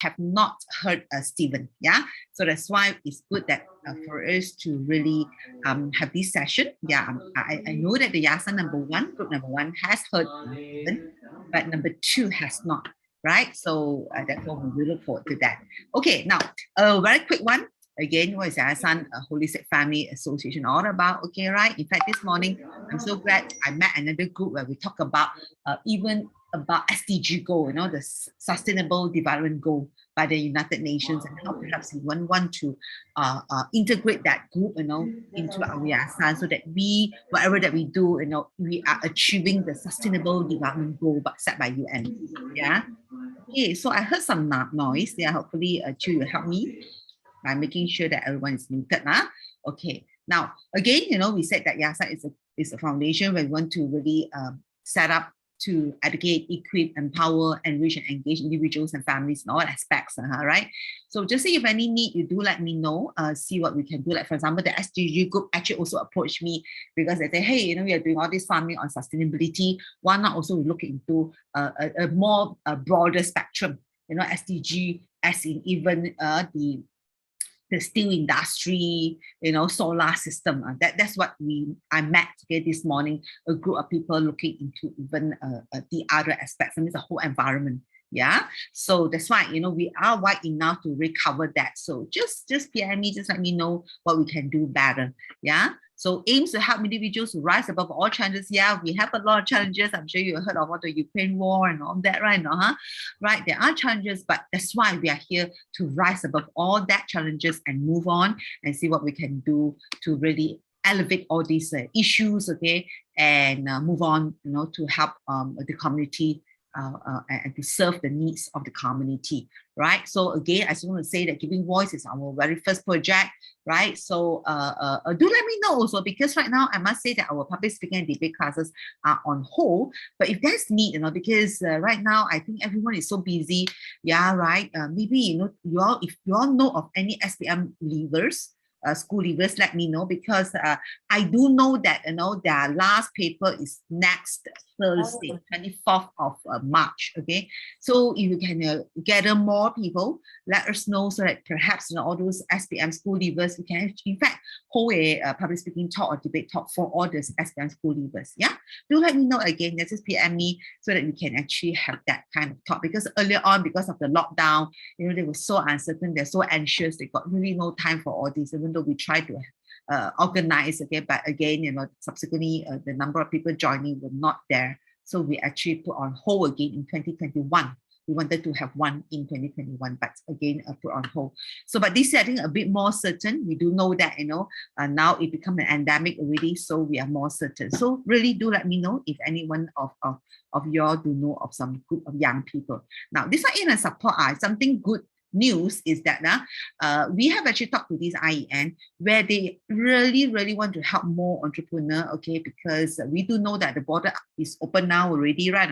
have not heard Stephen. Yeah, so that's why it's good that for us to really have this session. Yeah, I know that the YASA group number one has heard Stephen, but number two has not. Right, so therefore we will look forward to that. Okay, now a very quick one. Again, what is YASA Holistic Family Association all about? Okay, right. In fact, this morning I'm so glad I met another group where we talk about even about SDG goal, you know, the Sustainable Development Goal by the United Nations, and how perhaps we want to integrate that group, you know, into our YASA, so that we, whatever that we do, you know, we are achieving the Sustainable Development Goal set by UN. Yeah. Okay, so I heard some noise. Yeah, hopefully Chu will help me by making sure that everyone is muted. Okay, now again, you know, we said that YASA is a foundation where we want to really set up to educate, equip, empower, enrich, and engage individuals and families in all aspects, right? So just say if any need, you do let me know, see what we can do. Like for example, the SDG group actually also approached me because they say, hey, you know, we are doing all this farming on sustainability. Why not also look into a more broader spectrum, you know, SDG, as in even the steel industry, you know, solar system. That's what I met this morning, a group of people looking into even the other aspects, I mean the whole environment. Yeah, so that's why, you know, we are wide enough to recover that. So just PM me, just let me know what we can do better. Yeah, so aims to help individuals to rise above all challenges. Yeah, we have a lot of challenges. I'm sure you heard of all the Ukraine war and all that, right? Right, there are challenges, but that's why we are here to rise above all that challenges and move on and see what we can do to really elevate all these issues, okay, and move on, you know, to help the community and to serve the needs of the community, right? So again, I just want to say that Giving Voice is our very first project, right? So do let me know also, because right now I must say that our public speaking and debate classes are on hold. But if there's need, you know, because right now I think everyone is so busy, yeah, right? Maybe, you know, if you all know of any SPM leavers, school leavers, let me know, because I do know that, you know, their last paper is next Thursday, 24th of March. Okay, so if you can gather more people, let us know, so that perhaps, you know, all those SPM school leavers, we can in fact hold a public speaking talk or debate talk for all those SPM school leavers. Yeah, do let me know again. Just PM me so that we can actually have that kind of talk, because earlier on, because of the lockdown, you know, they were so uncertain, they're so anxious, they got really no time for all this, even though we tried to organize again, but again, you know, subsequently the number of people joining were not there, so we actually put on hold again in 2021. We wanted to have one in 2021, but again put on hold. So, but this year I think a bit more certain. We do know that, you know, now it become an endemic already, so we are more certain. So really do let me know if anyone of y'all do know of some group of young people. Now this one in a support something good news is that we have actually talked to this IEN where they really want to help more entrepreneurs, okay, because we do know that the border is open now already, right?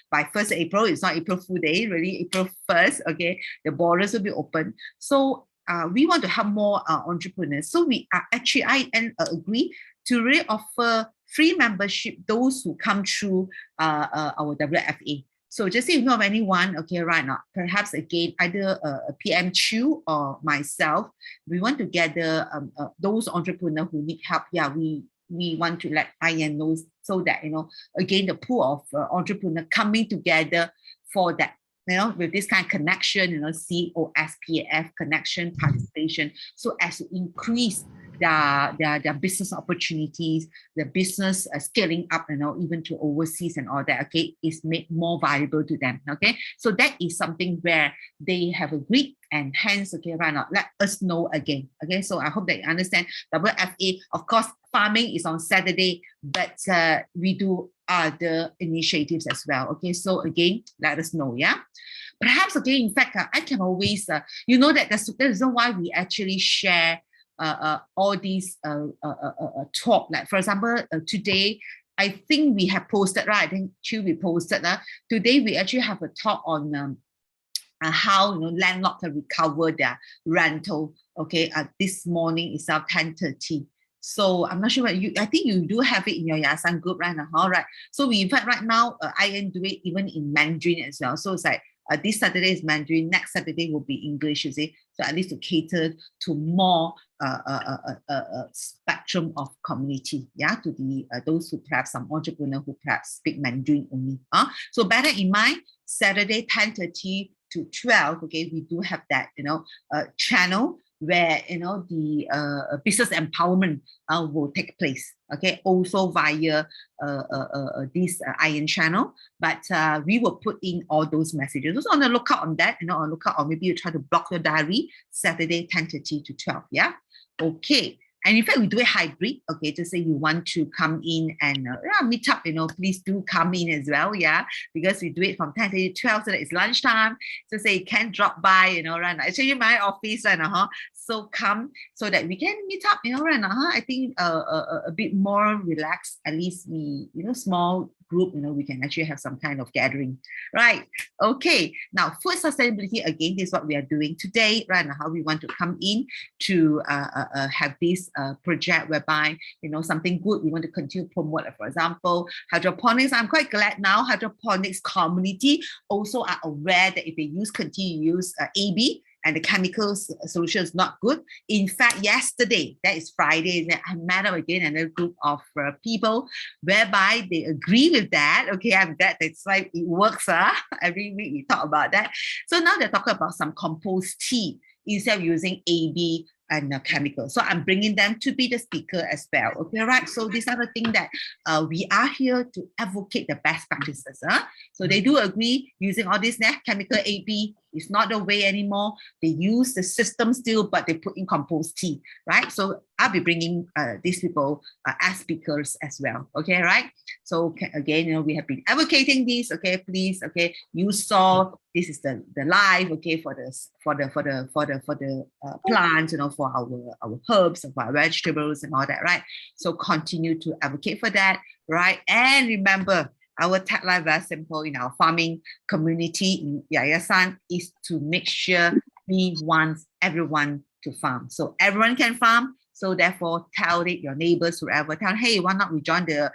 By 1st April, it's not April Fool Day, really April 1st, okay, the borders will be open. So we want to help more entrepreneurs. So we are actually, IEN agree to really offer free membership those who come through our WFA. So just if you know of anyone, okay, right now, perhaps again, either a PM Chu or myself, we want to gather those entrepreneurs who need help. Yeah, we want to let IEN know, so that, you know, again, the pool of entrepreneurs coming together for that, you know, with this kind of connection, you know, COSPAF connection, participation, so as to increase their business opportunities, the business scaling up, you know, even to overseas and all that, okay, is made more valuable to them, okay? So that is something where they have agreed, and hence, okay, right now, let us know again, okay? So I hope that you understand. WFA, of course, farming is on Saturday, but we do other initiatives as well, okay? So again, let us know, yeah? Perhaps, okay, in fact, I can always, you know, that that's the reason why we actually share all these talk. Like for example, today, I think we have posted, right? I think we posted. Today we actually have a talk on how, you know, landlord can recover their rental. Okay, this morning is our 10:30. So I'm not sure what I think you do have it in your Yasan group right now, right? So we in fact right now, IN do it even in Mandarin as well. So it's like This Saturday is Mandarin, next Saturday will be English, you see. So at least to cater to more spectrum of community, yeah, to the those who perhaps some entrepreneur who perhaps speak Mandarin only. So bear that in mind, Saturday 10:30 to 12, okay, we do have that, channel where, the business empowerment will take place, okay, also via this iron channel, but we will put in all those messages. Just on the lookout on that, on the lookout, or maybe you try to block your diary, Saturday 10:30 to 12, yeah, okay. And in fact, we do a hybrid, okay, to say you want to come in and meet up, please do come in as well, yeah, because we do it from 10:30 to 12, so that it's lunchtime, so say you can drop by, right, actually my office, so come so that we can meet up, right, I think a bit more relaxed, at least we, small group, we can actually have some kind of gathering, right? Okay, now food sustainability, again, this is what we are doing today, right, how we want to come in to have this project whereby, something good we want to continue to promote, for example, hydroponics. I'm quite glad now hydroponics community also are aware that if they continue to use AB, and the chemical solution is not good. In fact, yesterday, that is Friday, I met up again another group of people whereby they agree with that. Okay, I'm glad it's like it works. Every week we talk about that. So now they're talking about some compost tea instead of using AB and chemical. So I'm bringing them to be the speaker as well. Okay, right? So these are the things that we are here to advocate the best practices. So they do agree using all this chemical AB is not the way anymore. They use the system still, but they put in compost tea, right? So I'll be bringing these people as speakers as well. Okay, right? So again, we have been advocating this. Okay, please. Okay, you saw this is the live. Okay, for the plants, for our herbs, for our vegetables and all that, right? So continue to advocate for that, right? And remember, our tagline very simple in our farming community in Yayasan is to make sure we want everyone to farm. So everyone can farm. So therefore, tell it your neighbors, whoever, tell, hey, why not we join the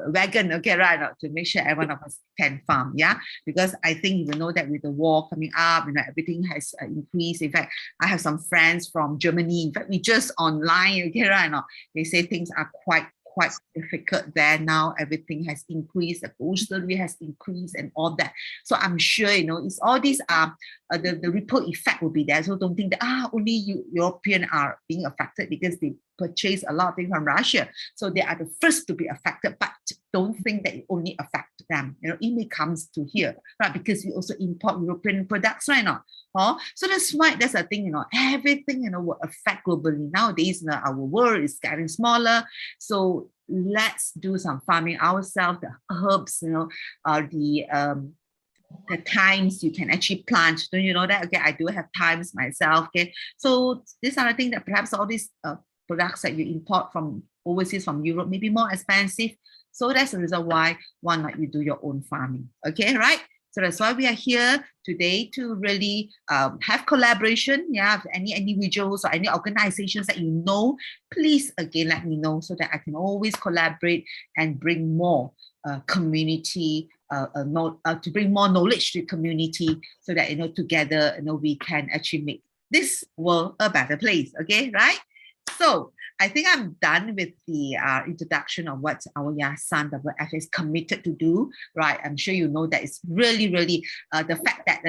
wagon, okay, right, to make sure everyone of us can farm, yeah? Because I think you know that with the war coming up, everything has increased. In fact, I have some friends from Germany. In fact, we just online, okay, right, they say things are quite difficult there now. Everything has increased, the grocery has increased and all that. So I'm sure, it's all these the ripple effect will be there. So don't think that only European are being affected because they purchase a lot of things from Russia. So they are the first to be affected, but don't think that it only affects them. It may comes to here, right? Because we also import European products right now. So that's why that's a thing, everything, will affect globally. Nowadays, our world is getting smaller. So let's do some farming ourselves, the herbs, the times you can actually plant. Don't you know that? Okay, I do have times myself. Okay, so these are the things that perhaps all these products that you import from overseas, from Europe, may be more expensive. So that's the reason why not you do your own farming. Okay, right? So that's why we are here today to really have collaboration. Yeah, with any individuals or any organizations that you know, please again let me know so that I can always collaborate and bring more community, to bring more knowledge to the community, so that together we can actually make this world a better place. Okay, right? So I think I'm done with the introduction of what our Yayasan WFA is committed to do, right? I'm sure you know that it's really, really the fact that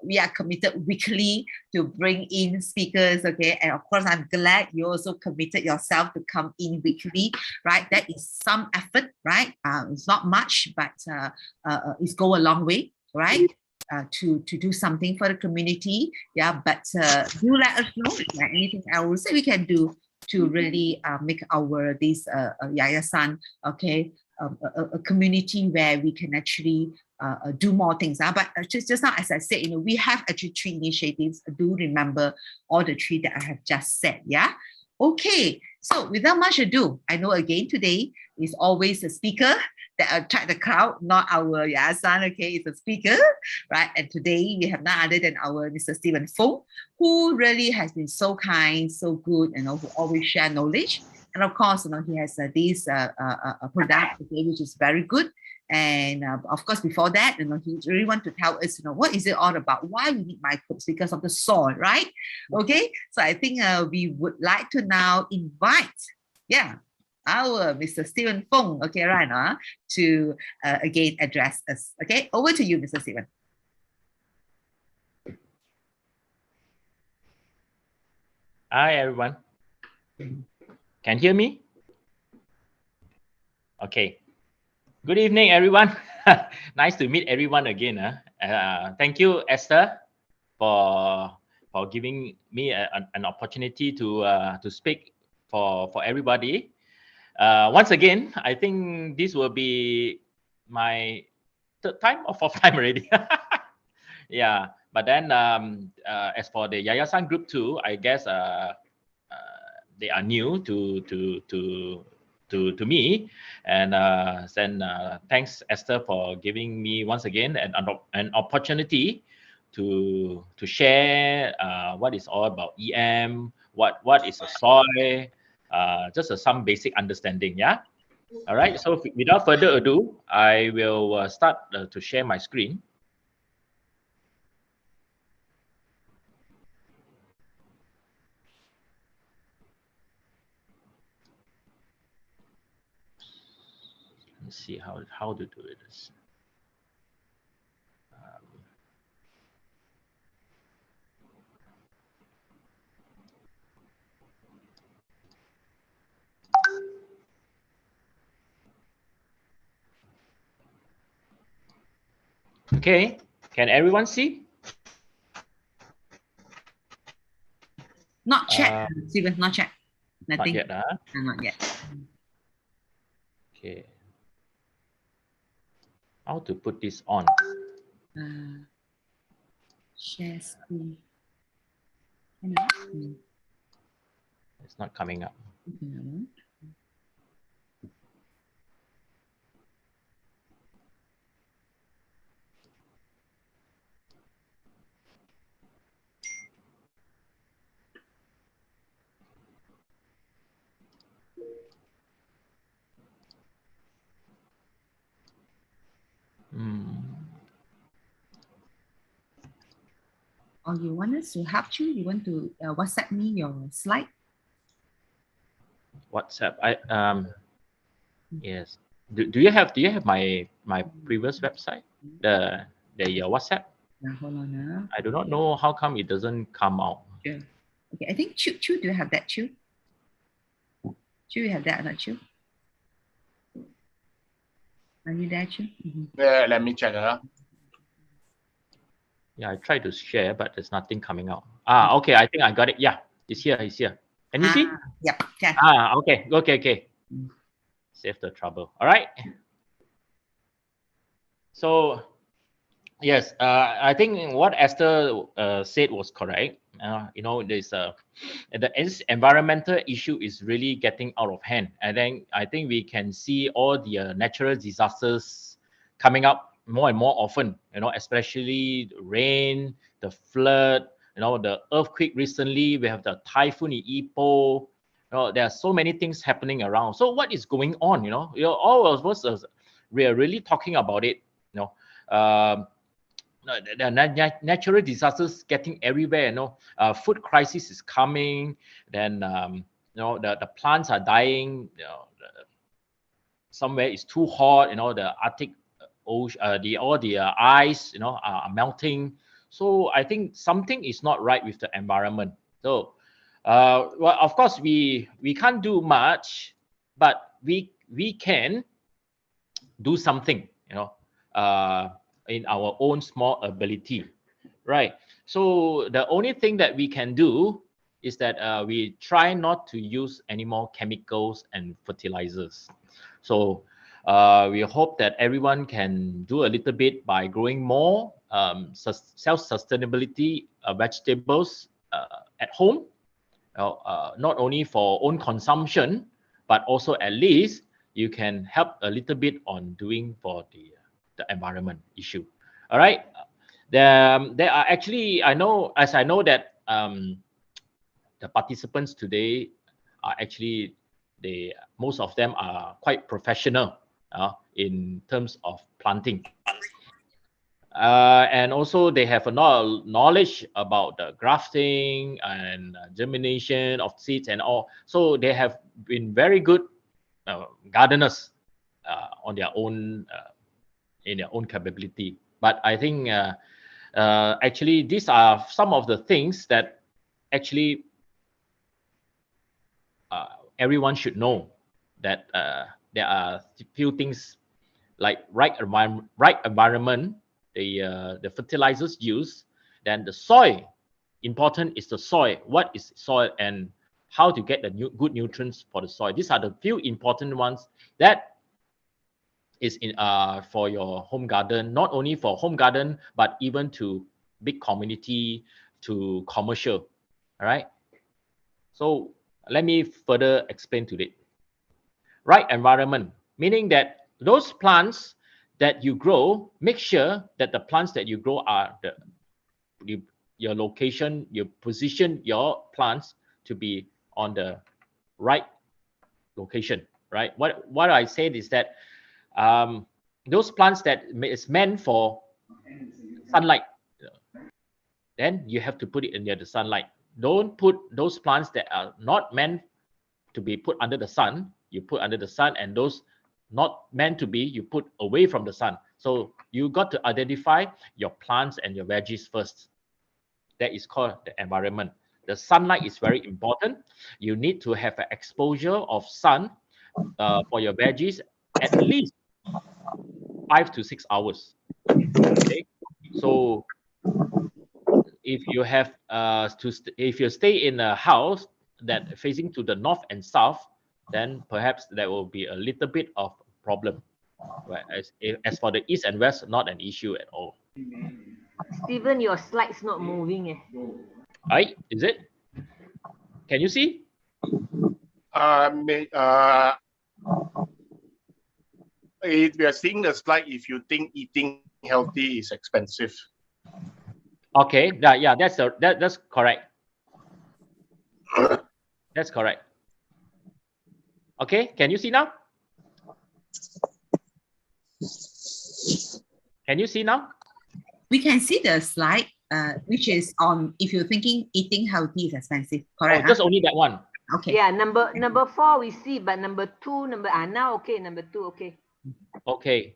we are committed weekly to bring in speakers, okay? And of course, I'm glad you also committed yourself to come in weekly, right? That is some effort, right? It's not much, but it's go a long way, right? To do something for the community, yeah. But do let us know if there's anything else that we can do to really make our this Yayasan, okay, a community where we can actually do more things. But just now, as I said, we have actually 3 initiatives. Do remember all the 3 that I have just said, yeah. Okay, so without much ado, I know again today is always a speaker that attract the crowd, not our Yayasan, okay, it's a speaker, right? And today we have none other than our Mr. Stephen Fung, who really has been so kind, so good, who always share knowledge. And of course, he has this product, okay, which is very good. And of course, before that, he really want to tell us, what is it all about? Why we need microbes? Because of the soil, right? Okay. So I think we would like to now invite, our Mr. Stephen Fong, okay, right, to again address us. Okay, over to you, Mr. Stephen. Hi, everyone. Can you hear me? Okay. Good evening, everyone. Nice to meet everyone again. Thank you, Esther, for giving me an opportunity to speak for everybody. Once again, I think this will be my third time or fourth time already. Yeah, but then as for the Yayasan Group 2, I guess they are new to me, and then thanks, Esther, for giving me once again an opportunity to share what is all about EM, what is a soil, just some basic understanding. Yeah. All right. So without further ado, I will start to share my screen. Let's see how to do this. Okay, can everyone see? Not check, Stephen, not check. Nothing. Not yet, Not yet. Okay. How to put this on? Share screen. It's not coming up. Or you want us to help you? You want to WhatsApp me your slide? WhatsApp. Yes. Do you have my previous website? The WhatsApp? Hold on. I do not know how come it doesn't come out. Sure. Okay, I think Chu, do you have that, Chu? Chu, you have that, not Chu? Are you there, Chu? Yeah, let me check. Yeah, I tried to share, but there's nothing coming out. Okay, I think I got it. Yeah, it's here. Can you see? Yep. Yeah. Okay. Save the trouble. All right. So, yes, I think what Esther said was correct. There's the environmental issue is really getting out of hand, and then I think we can see all the natural disasters coming up more and more often. Especially rain, the flood. The earthquake recently. We have the typhoon in Ipoh. There are so many things happening around. So what is going on? All of us we are really talking about it. The natural disasters getting everywhere. Food crisis is coming. Then the plants are dying. Somewhere it's too hot. The Arctic ocean, all the ice, are melting. So I think something is not right with the environment. So, well, of course we can't do much, but we can do something. In our own small ability, right? So the only thing that we can do is that we try not to use any more chemicals and fertilizers. So we hope that everyone can do a little bit by growing more self-sustainability vegetables at home, not only for own consumption, but also at least you can help a little bit on doing for the environment issue. All right. There are actually, I know that the participants today are actually, most of them are quite professional. in terms of planting. And also they have a knowledge about the grafting and germination of seeds and all. So they have been very good gardeners on their own, in their own capability. But I think actually these are some of the things that actually everyone should know, that there are a few things like right environment, the fertilizers used, then the soil. Important is the soil. What is soil and how to get the good nutrients for the soil. These are the few important ones that is in for your home garden, not only for home garden, but even to big community, to commercial. All right. So let me further explain to it. Right environment, meaning that those plants that you grow, make sure that the plants that you grow are your location, you position your plants to be on the right location, right? What I said is that those plants that is meant for sunlight, then you have to put it near the sunlight. Don't put those plants that are not meant to be put under the sun, you put under the sun, and those not meant to be, you put away from the sun. So you got to identify your plants and your veggies first. That is called the environment. The sunlight is very important. You need to have an exposure of sun for your veggies at least 5 to 6 hours. Okay, so if you have if you stay in a house that facing to the north and south, then perhaps there will be a little bit of problem. Right? As for the east and west, not an issue at all. Stephen, your slide's not moving. Right? Is it? Can you see? If we are seeing the slide, if you think eating healthy is expensive. Okay. Yeah. That's correct. That's correct. Okay. Can you see now? Can you see now? We can see the slide, which is on, if you're thinking eating healthy is expensive, correct? Oh, just only that one. Okay. Yeah, number 4 we see, but number 2, now okay, number 2 okay. Okay.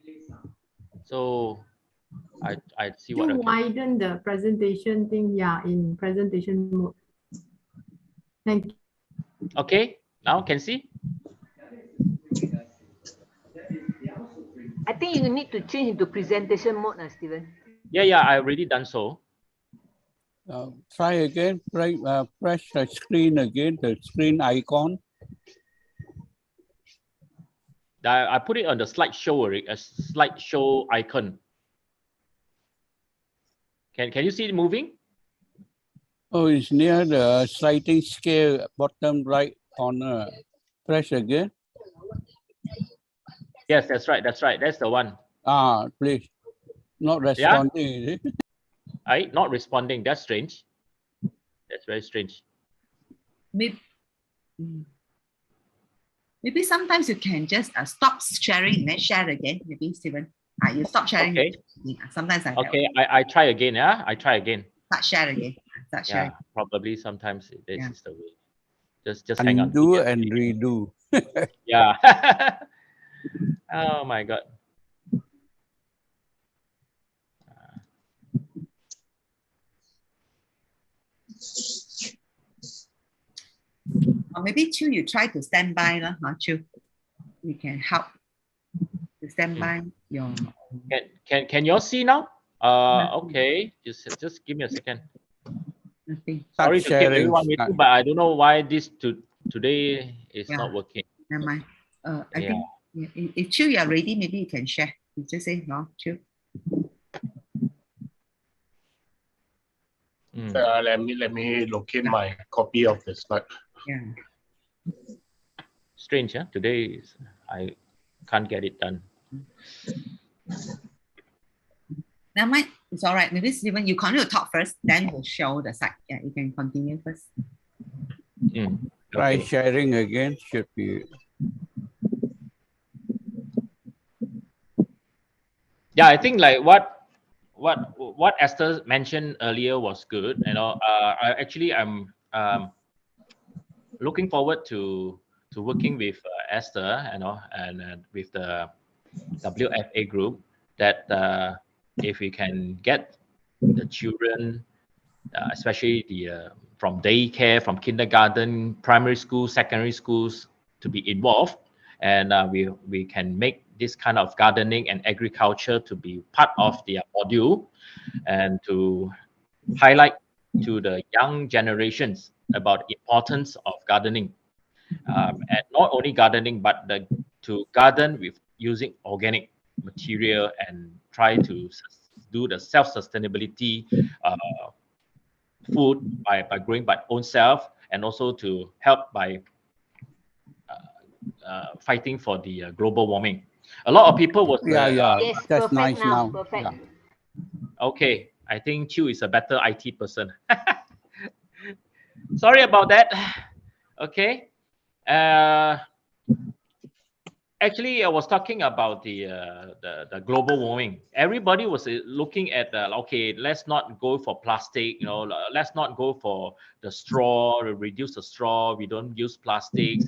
So I see what. You Okay. widen the presentation thing, in presentation mode. Thank you. Okay. Now can see. I think you need to change into presentation mode, Stephen. Yeah. I already done so. Try again. Press the screen again. The screen icon. I put it on the slideshow, a slideshow icon. Can you see it moving? Oh, it's near the sliding scale, bottom right corner. Press again. Yes, that's right. That's the one. Please. Not responding, is it? Not responding. That's strange. That's very strange. Maybe sometimes you can just stop sharing and then share again. Maybe Stephen, you stop sharing. Okay. Sometimes Okay, I try again. Yeah, I try again. Start share again. Start sharing. Yeah, probably sometimes this is the way. Just hang on. Undo and redo. Yeah. Oh my God. Or maybe Chu, you try to stand by, Chu. We can help to stand by your. Can you all see now? Okay. Just give me a second. Nothing. Sorry to keep everyone waiting, but I don't know why this today is not working. Never mind. I think if Chu, you are ready, maybe you can share. You just say no, Chu. Let me locate my copy of the slide. Yeah. Strange, huh? Today I can't get it done. Never mind. It's all right. Maybe Stephen, you continue to talk first, then we'll show the site. Yeah, you can continue first. Try sharing again. Should be. Yeah, I think like what Esther mentioned earlier was good. You know, I'm looking forward to working with Esther, you know, and with the WFA group, that if we can get the children, especially the from daycare, from kindergarten, primary school, secondary schools, to be involved, and we can make this kind of gardening and agriculture to be part of their module, and to highlight to the young generations about importance of gardening, and not only gardening, but to garden with using organic material, and try to do the self-sustainability uh, food by growing by own self, and also to help by fighting for the global warming. A lot of people was Yeah, yeah, Yes, that's perfect nice now. now. Perfect. Yeah. okay. I think Chu is a better IT person. Sorry about that. Okay. Uh, Actually, I was talking about the global warming. Everybody was looking at okay, let's not go for plastic. You know, let's not go for the straw. Reduce the straw. We don't use plastics.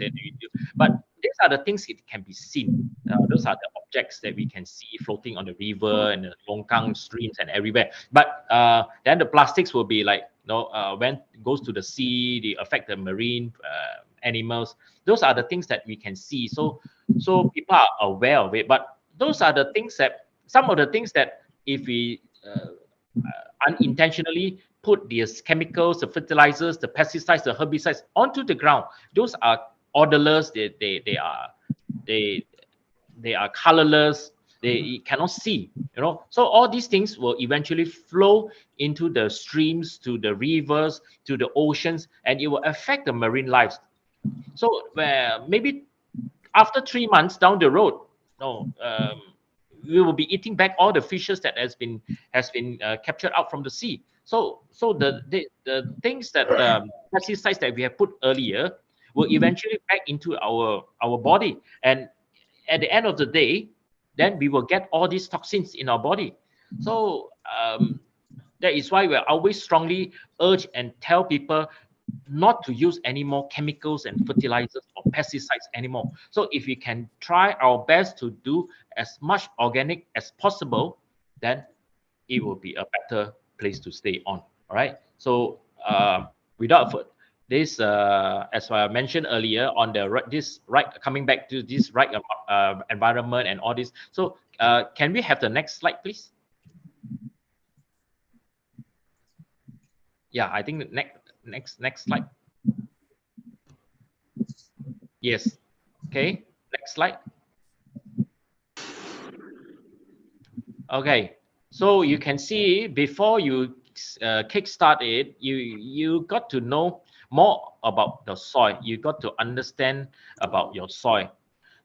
But these are the things that can be seen. Those are the objects that we can see floating on the river and the longkang streams and everywhere. But then the plastics will be like, you know, when it goes to the sea, they affect the marine animals. Those are the things that we can see. So people are aware of it, but those are the things that, some of the things that, if we unintentionally put these chemicals, the fertilizers, the pesticides, the herbicides onto the ground, those are odorless. They are colorless. They cannot see, you know. So all these things will eventually flow into the streams, to the rivers, to the oceans, and it will affect the marine lives. So maybe after 3 months down the road, no, we will be eating back all the fishes that has been captured out from the sea. So the things that pesticides that we have put earlier will eventually back into our body, and at the end of the day, then we will get all these toxins in our body. So that is why we always strongly urge and tell people not to use any more chemicals and fertilizers or pesticides anymore. So if we can try our best to do as much organic as possible, then it will be a better place to stay on. All right. So without this, as I mentioned earlier, on the this right, coming back to this right environment and all this. So can we have the next slide, please? Yeah, I think the next slide. Yes. Okay. Next slide. Okay. So you can see, before you kickstart it, you got to know more about the soil. You got to understand about your soil.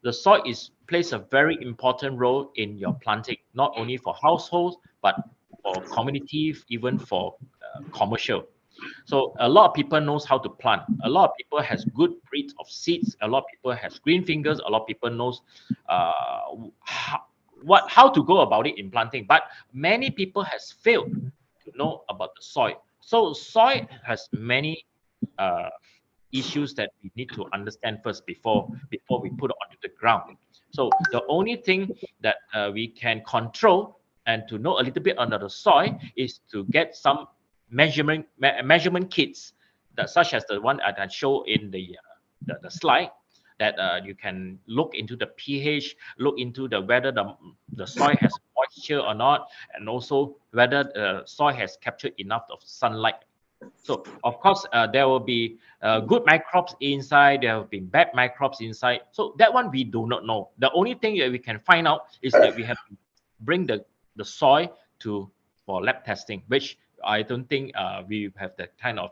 The soil plays a very important role in your planting, not only for households, but for community, even for commercial. So a lot of people knows how to plant. A lot of people has good breeds of seeds. A lot of people has green fingers. A lot of people knows uh, how to go about it in planting. But many people has failed to know about the soil. So soil has many uh, issues that we need to understand first before we put it onto the ground. So the only thing that we can control and to know a little bit under the soil is to get some measurement kits, that such as the one that I show in the slide, that you can look into the pH, look into whether the soil has moisture or not, and also whether the soil has captured enough of sunlight. So of course, there will be good microbes inside. There have been bad microbes inside. So that one we do not know. The only thing that we can find out is that we have to bring the soil for lab testing, which I don't think we have that kind of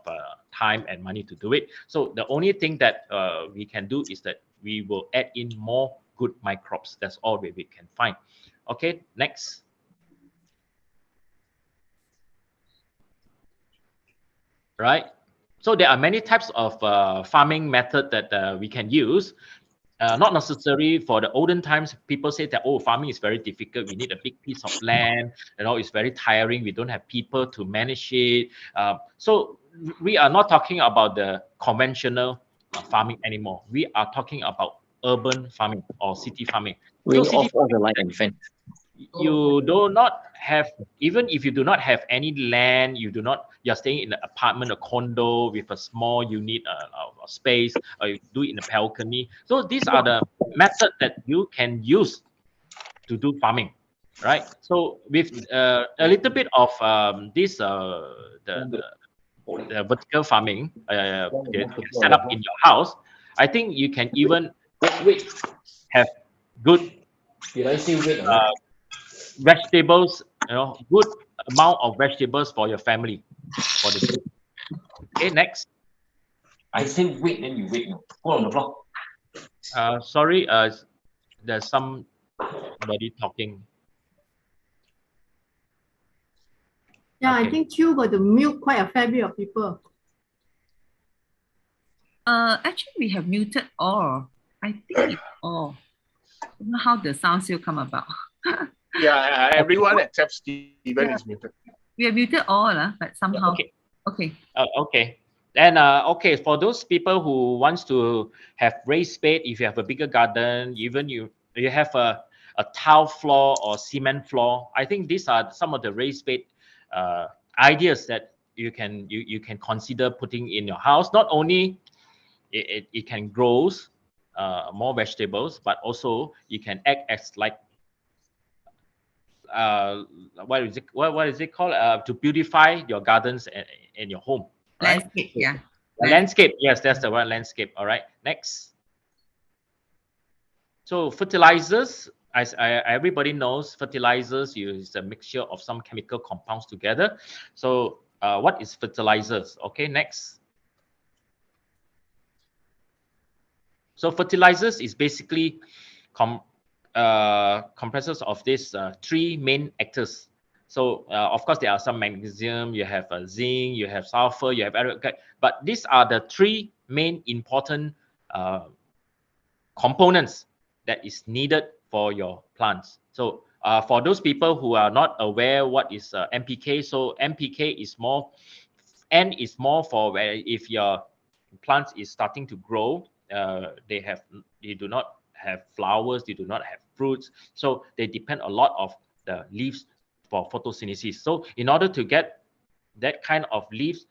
time and money to do it. So the only thing that we can do is that we will add in more good microbes. That's all that we can find. Okay, next. Right. So there are many types of farming method that we can use. not necessary for the olden times. People say that, oh, farming is very difficult. We need a big piece of land. It's very tiring. We don't have people to manage it. So we are not talking about the conventional farming anymore. We are talking about urban farming or city farming. Ring So off city all the light and fan. you do not have, even if you do not have any land, you're staying in an apartment, a condo with a small unit of space, or you do it in a balcony. So these are the methods that you can use to do farming, right? So with a little bit of the vertical farming set up in your house, I think you can even have good Did I say wait? vegetables, good amount of vegetables for your family, for the group. Okay, next. I said wait, then you wait. Hold on the floor. Sorry, there's somebody talking. Yeah, Okay. I think Chu got to mute quite a fair bit of people. Actually, we have muted all. I think it's all. I don't know how the sound still come about. Yeah, everyone except Stephen is muted. We have muted all, but somehow. Okay. Okay. Okay. Then, okay, for those people who wants to have raised bed, if you have a bigger garden, even you have a tile floor or cement floor, I think these are some of the raised bed ideas that you can consider putting in your house. Not only it can grow more vegetables, but also you can act as like what is it called, to beautify your gardens and your home, right? Landscape, yeah. Landscape, yes, that's the word, landscape. All right, next. So fertilizers, as everybody knows, fertilizers is a mixture of some chemical compounds together. So what is fertilizers? Okay, next. So fertilizers is basically compresses of these three main actors. So of course there are some magnesium, you have zinc, you have sulfur, you have but these are the three main important components that is needed for your plants. So for those people who are not aware what is NPK, so NPK is more, N is more for where if your plant is starting to grow, they do not have flowers, they do not have fruits, so they depend a lot of the leaves for photosynthesis. So in order to get that kind of leaves,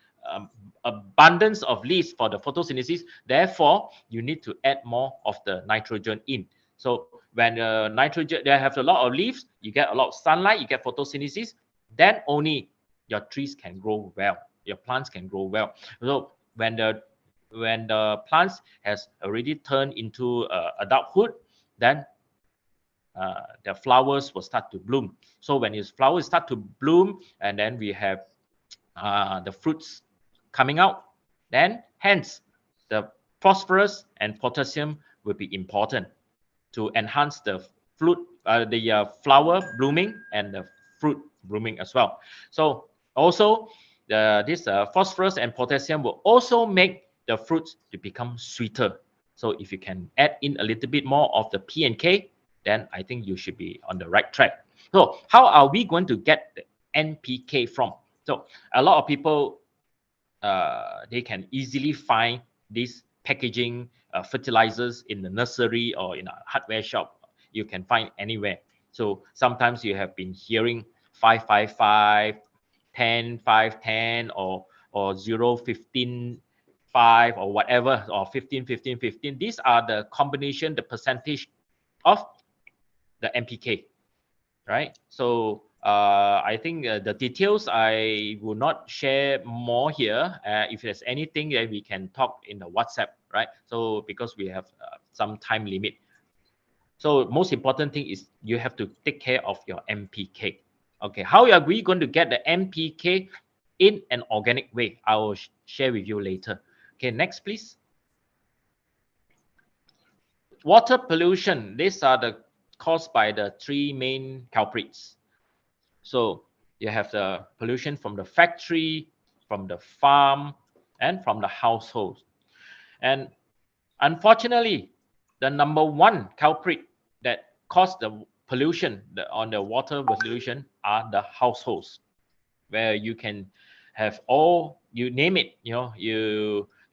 abundance of leaves for the photosynthesis, therefore you need to add more of the nitrogen in. So when nitrogen, they have a lot of leaves, you get a lot of sunlight, you get photosynthesis, then only your trees can grow well, your plants can grow well. So when the plants has already turned into adulthood, then the flowers will start to bloom. So when its flowers start to bloom, and then we have the fruits coming out, then hence the phosphorus and potassium will be important to enhance the flower blooming and the fruit blooming as well. So also this phosphorus and potassium will also make the fruits to become sweeter. So if you can add in a little bit more of the P and K, then I think you should be on the right track. So how are we going to get the NPK from? So a lot of people, they can easily find these packaging fertilizers in the nursery or in a hardware shop. You can find anywhere. So sometimes you have been hearing 555, 10, 5, 10, or 0, 15, 5, or whatever, or 15, 15, 15. These are the combination, the percentage of the NPK, right? So I think the details I will not share more here. If there's anything that we can talk in the WhatsApp, right? So because we have some time limit. So most important thing is you have to take care of your NPK. Okay, how are we going to get the NPK in an organic way? I will share with you later. Okay, next please. Water pollution. These are the caused by the three main culprits. So you have the pollution from the factory, from the farm, and from the household. And unfortunately, the number one culprit that caused the pollution on the water pollution are the households, where you can have all, you name it,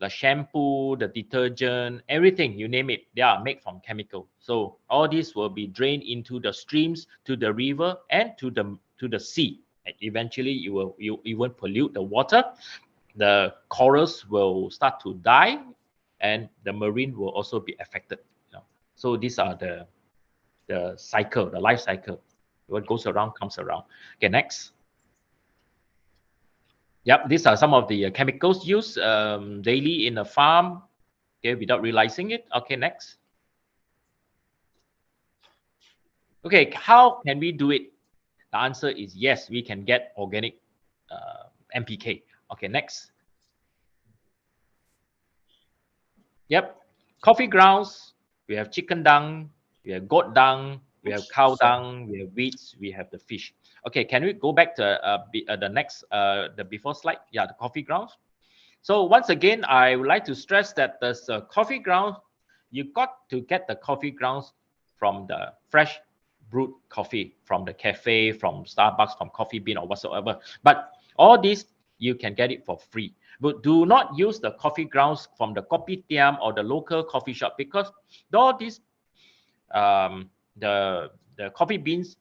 the shampoo, the detergent, everything, you name it, they are made from chemical. So all this will be drained into the streams, to the river, and to the sea. And eventually you will pollute the water. The corals will start to die, and the marine will also be affected. So these are the cycle, the life cycle. What goes around comes around. Okay, next. Yep, these are some of the chemicals used daily in a farm, okay, without realizing it. Okay, next. Okay, how can we do it? The answer is yes, we can get organic NPK. Okay, next. Yep, coffee grounds, we have chicken dung, we have goat dung, we have cow dung, we have weeds, we have the fish. Okay, can we go back to the next, the before slide? Yeah, the coffee grounds. So once again, I would like to stress that there's a coffee ground. You got to get the coffee grounds from the fresh brewed coffee, from the cafe, from Starbucks, from Coffee Bean or whatsoever. But all these, you can get it for free. But do not use the coffee grounds from the kopitiam or the local coffee shop, because all these, the coffee beans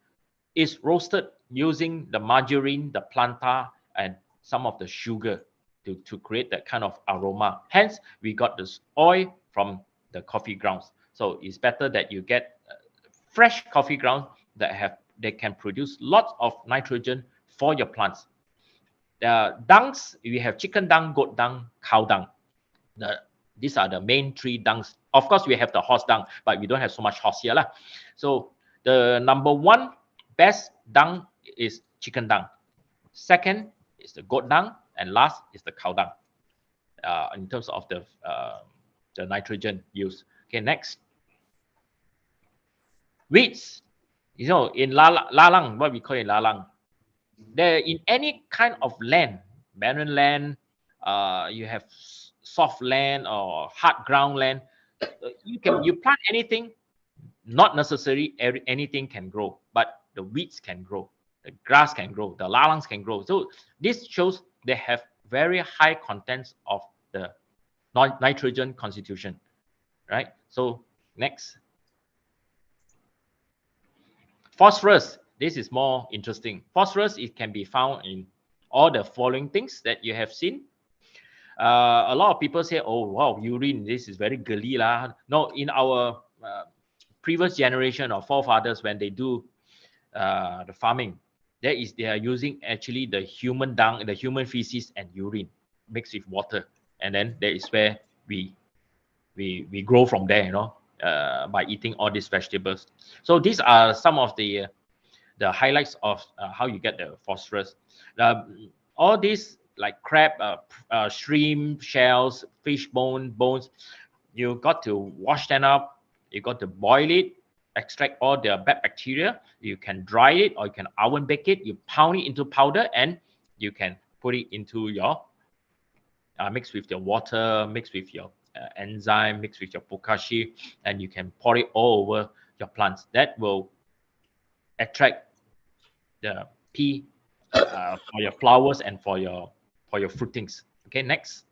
is roasted using the margarine, the plantain, and some of the sugar to create that kind of aroma. Hence, we got this oil from the coffee grounds. So it's better that you get fresh coffee grounds they can produce lots of nitrogen for your plants. Dungs, we have chicken dung, goat dung, cow dung. These are the main three dungs. Of course, we have the horse dung, but we don't have so much horse here. So the number one best dung is chicken dung. Second is the goat dung, and last is the cow dung in terms of the nitrogen use. Okay, next. Weeds. In lalang, what we call in lalang, there in any kind of land, barren land, you have soft land or hard ground land, you plant anything. Not necessarily anything can grow, but the weeds can grow, the grass can grow, the lalangs can grow. So this shows they have very high contents of the nitrogen constitution, right? So next. Phosphorus. This is more interesting. Phosphorus, it can be found in all the following things that you have seen. A lot of people say, oh, wow, urine, this is very girly. No, in our previous generation of forefathers, when they do the farming, they are using actually the human dung, the human feces and urine mixed with water. And then that is where we grow from there, by eating all these vegetables. So these are some of the highlights of how you get the phosphorus. All these like crab, shrimp, shells, fish bones, you got to wash them up. You got to boil it, extract all the bad bacteria. You can dry it or you can oven bake it. You pound it into powder and you can put it into your mix with your water, mix with your enzyme, mix with your Bokashi, and you can pour it all over your plants. That will attract the pea for your flowers and for your fruitings. Okay, next.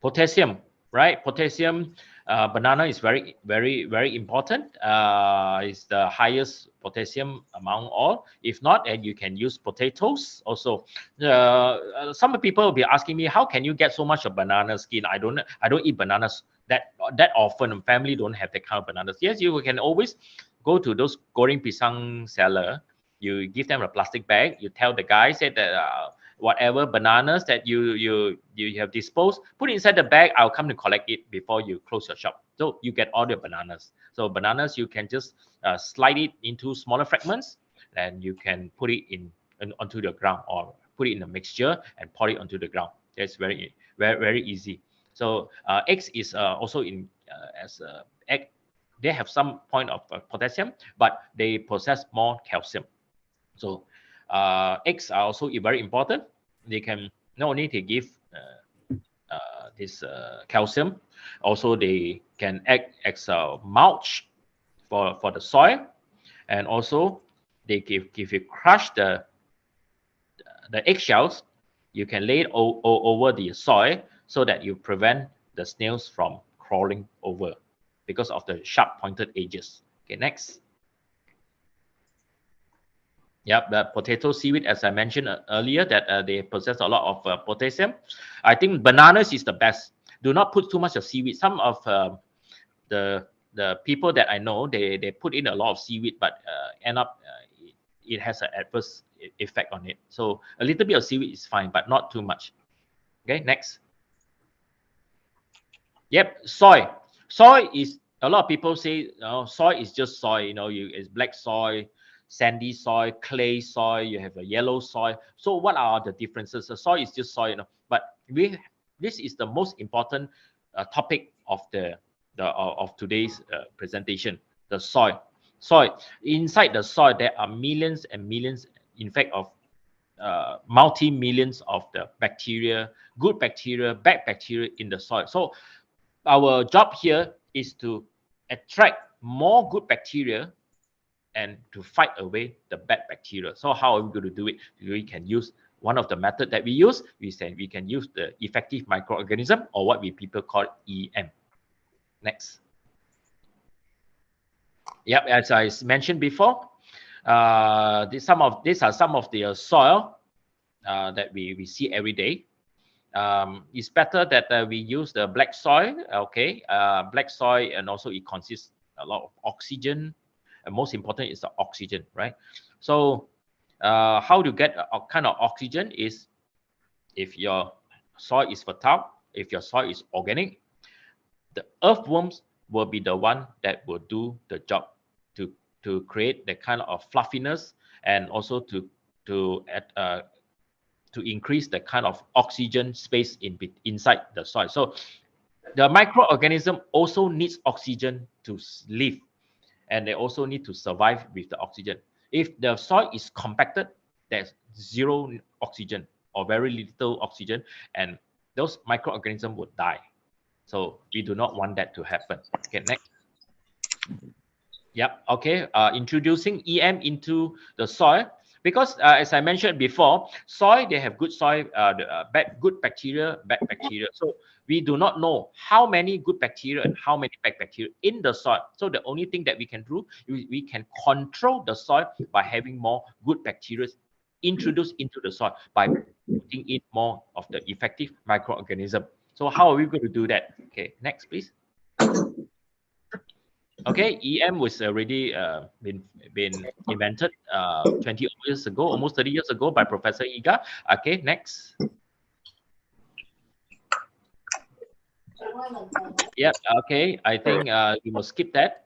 Potassium, right? Potassium, banana is very, very, very important. It's the highest potassium among all. If not, and you can use potatoes also. Some people will be asking me, how can you get so much of banana skin? I don't eat bananas that often. Family don't have that kind of bananas. Yes, you can always go to those goreng pisang seller. You give them a plastic bag. You tell the guy, say that whatever bananas that you have disposed, put it inside the bag. I'll come to collect it before you close your shop. So you get all the bananas. So bananas, you can just slide it into smaller fragments, and you can put it onto the ground, or put it in a mixture and pour it onto the ground. That's very, very, very easy. So eggs is also in as egg. They have some point of potassium, but they possess more calcium. So eggs are also very important. They can not only they give calcium. Also, they can act as a mulch for the soil, and also they if you crush the eggshells, you can lay it over the soil so that you prevent the snails from crawling over because of the sharp pointed edges. Okay, next. Yep, the potato seaweed, as I mentioned earlier, that they possess a lot of potassium. I think bananas is the best. Do not put too much of seaweed. Some of the people that I know, they put in a lot of seaweed, but end up it has an adverse effect on it. So a little bit of seaweed is fine, but not too much. Okay, next. Yep, soy. Soy is, a lot of people say, soy is just soy. It's black soy, sandy soy, clay soy. You have a yellow soy. So what are the differences? The soy is just soy, But this is the most important topic of of today's presentation. The soy. Soy. Inside the soil, there are millions and millions, in fact, of multi-millions of the bacteria, good bacteria, bad bacteria in the soil. So our job here is to attract more good bacteria and to fight away the bad bacteria. So how are we going to do it? We can use one of the method that we use. We can use the effective microorganism, or what people call EM. Next. Yep, as I mentioned before, these are some of the soil that we see every day. It's better that we use the black soil. Okay, black soil, and also it consists a lot of oxygen. And most important is the oxygen, right? So how to get a kind of oxygen is if your soil is fertile, if your soil is organic, the earthworms will be the one that will do the job to create the kind of fluffiness, and also to increase the kind of oxygen space inside the soil. So the microorganism also needs oxygen to live, and they also need to survive with the oxygen. If the soil is compacted, there's zero oxygen or very little oxygen, and those microorganisms would die. So we do not want that to happen. Okay, next. Yep. Okay. Introducing EM into the soil, because as I mentioned before, soil, they have good soil, good bacteria, bad bacteria. So we do not know how many good bacteria and how many bad bacteria in the soil. So the only thing that we can do, we can control the soil by having more good bacteria introduced into the soil, by putting in more of the effective microorganism. So how are we going to do that? Okay, next, please. Okay, EM was already been invented 20 years ago, almost 30 years ago, by Professor Iga. Okay, next. Yep. Okay, I think we must skip that.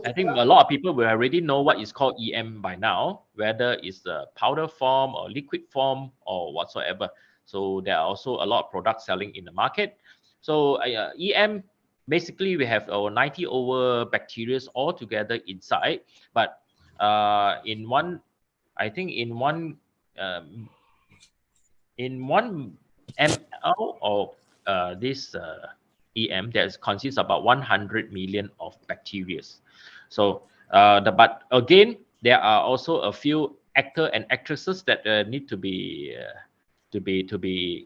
I think a lot of people will already know what is called EM by now, whether it's the powder form or liquid form or whatsoever. So there are also a lot of products selling in the market. So EM, basically we have our 90 over bacteria all together inside, but in one ml of this EM, that consists about 100 million of bacteria. So but again, there are also a few actor and actresses that need to be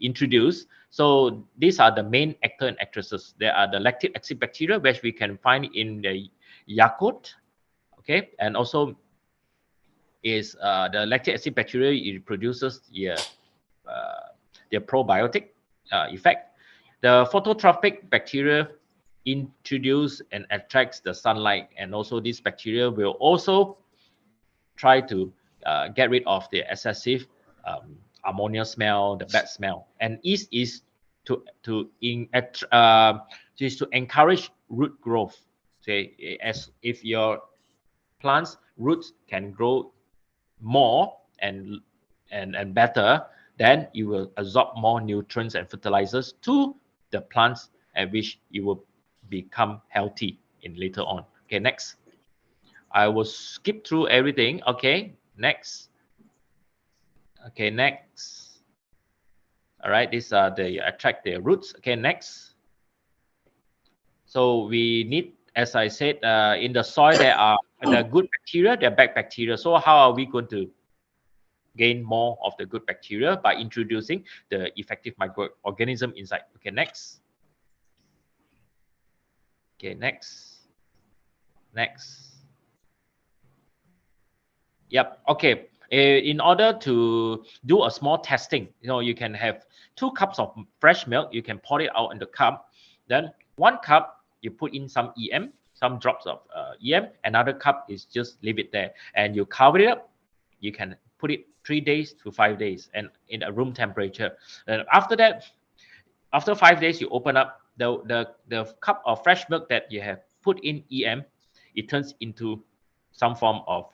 introduced. So these are the main actor and actresses. There are the lactic acid bacteria, which we can find in the Yakult. Okay, and also is the lactic acid bacteria, it produces the probiotic effect. The phototropic bacteria introduce and attracts the sunlight, and also this bacteria will also try to get rid of the excessive ammonia smell, the bad smell. And yeast is to encourage root growth. Say, as if your plant's roots can grow more and better, then you will absorb more nutrients and fertilizers to the plants, at which you will become healthy in later on. Okay, next. I will skip through everything. Okay, next. Okay, next. All right, these are the attract the roots. Okay, next. So we need, as I said, in the soil there are the good bacteria, there are bad bacteria. So how are we going to gain more of the good bacteria? By introducing the effective microorganism inside. Okay, next. Okay, next. Next. Yep. Okay. In order to do a small testing, you can have 2 cups of fresh milk. You can pour it out in the cup. Then 1 cup, you put in some EM, some drops of EM. Another cup is just leave it there, and you cover it up. You can put it 3 days to 5 days, and in a room temperature. And after that, after 5 days, you open up the cup of fresh milk that you have put in EM. It turns into some form of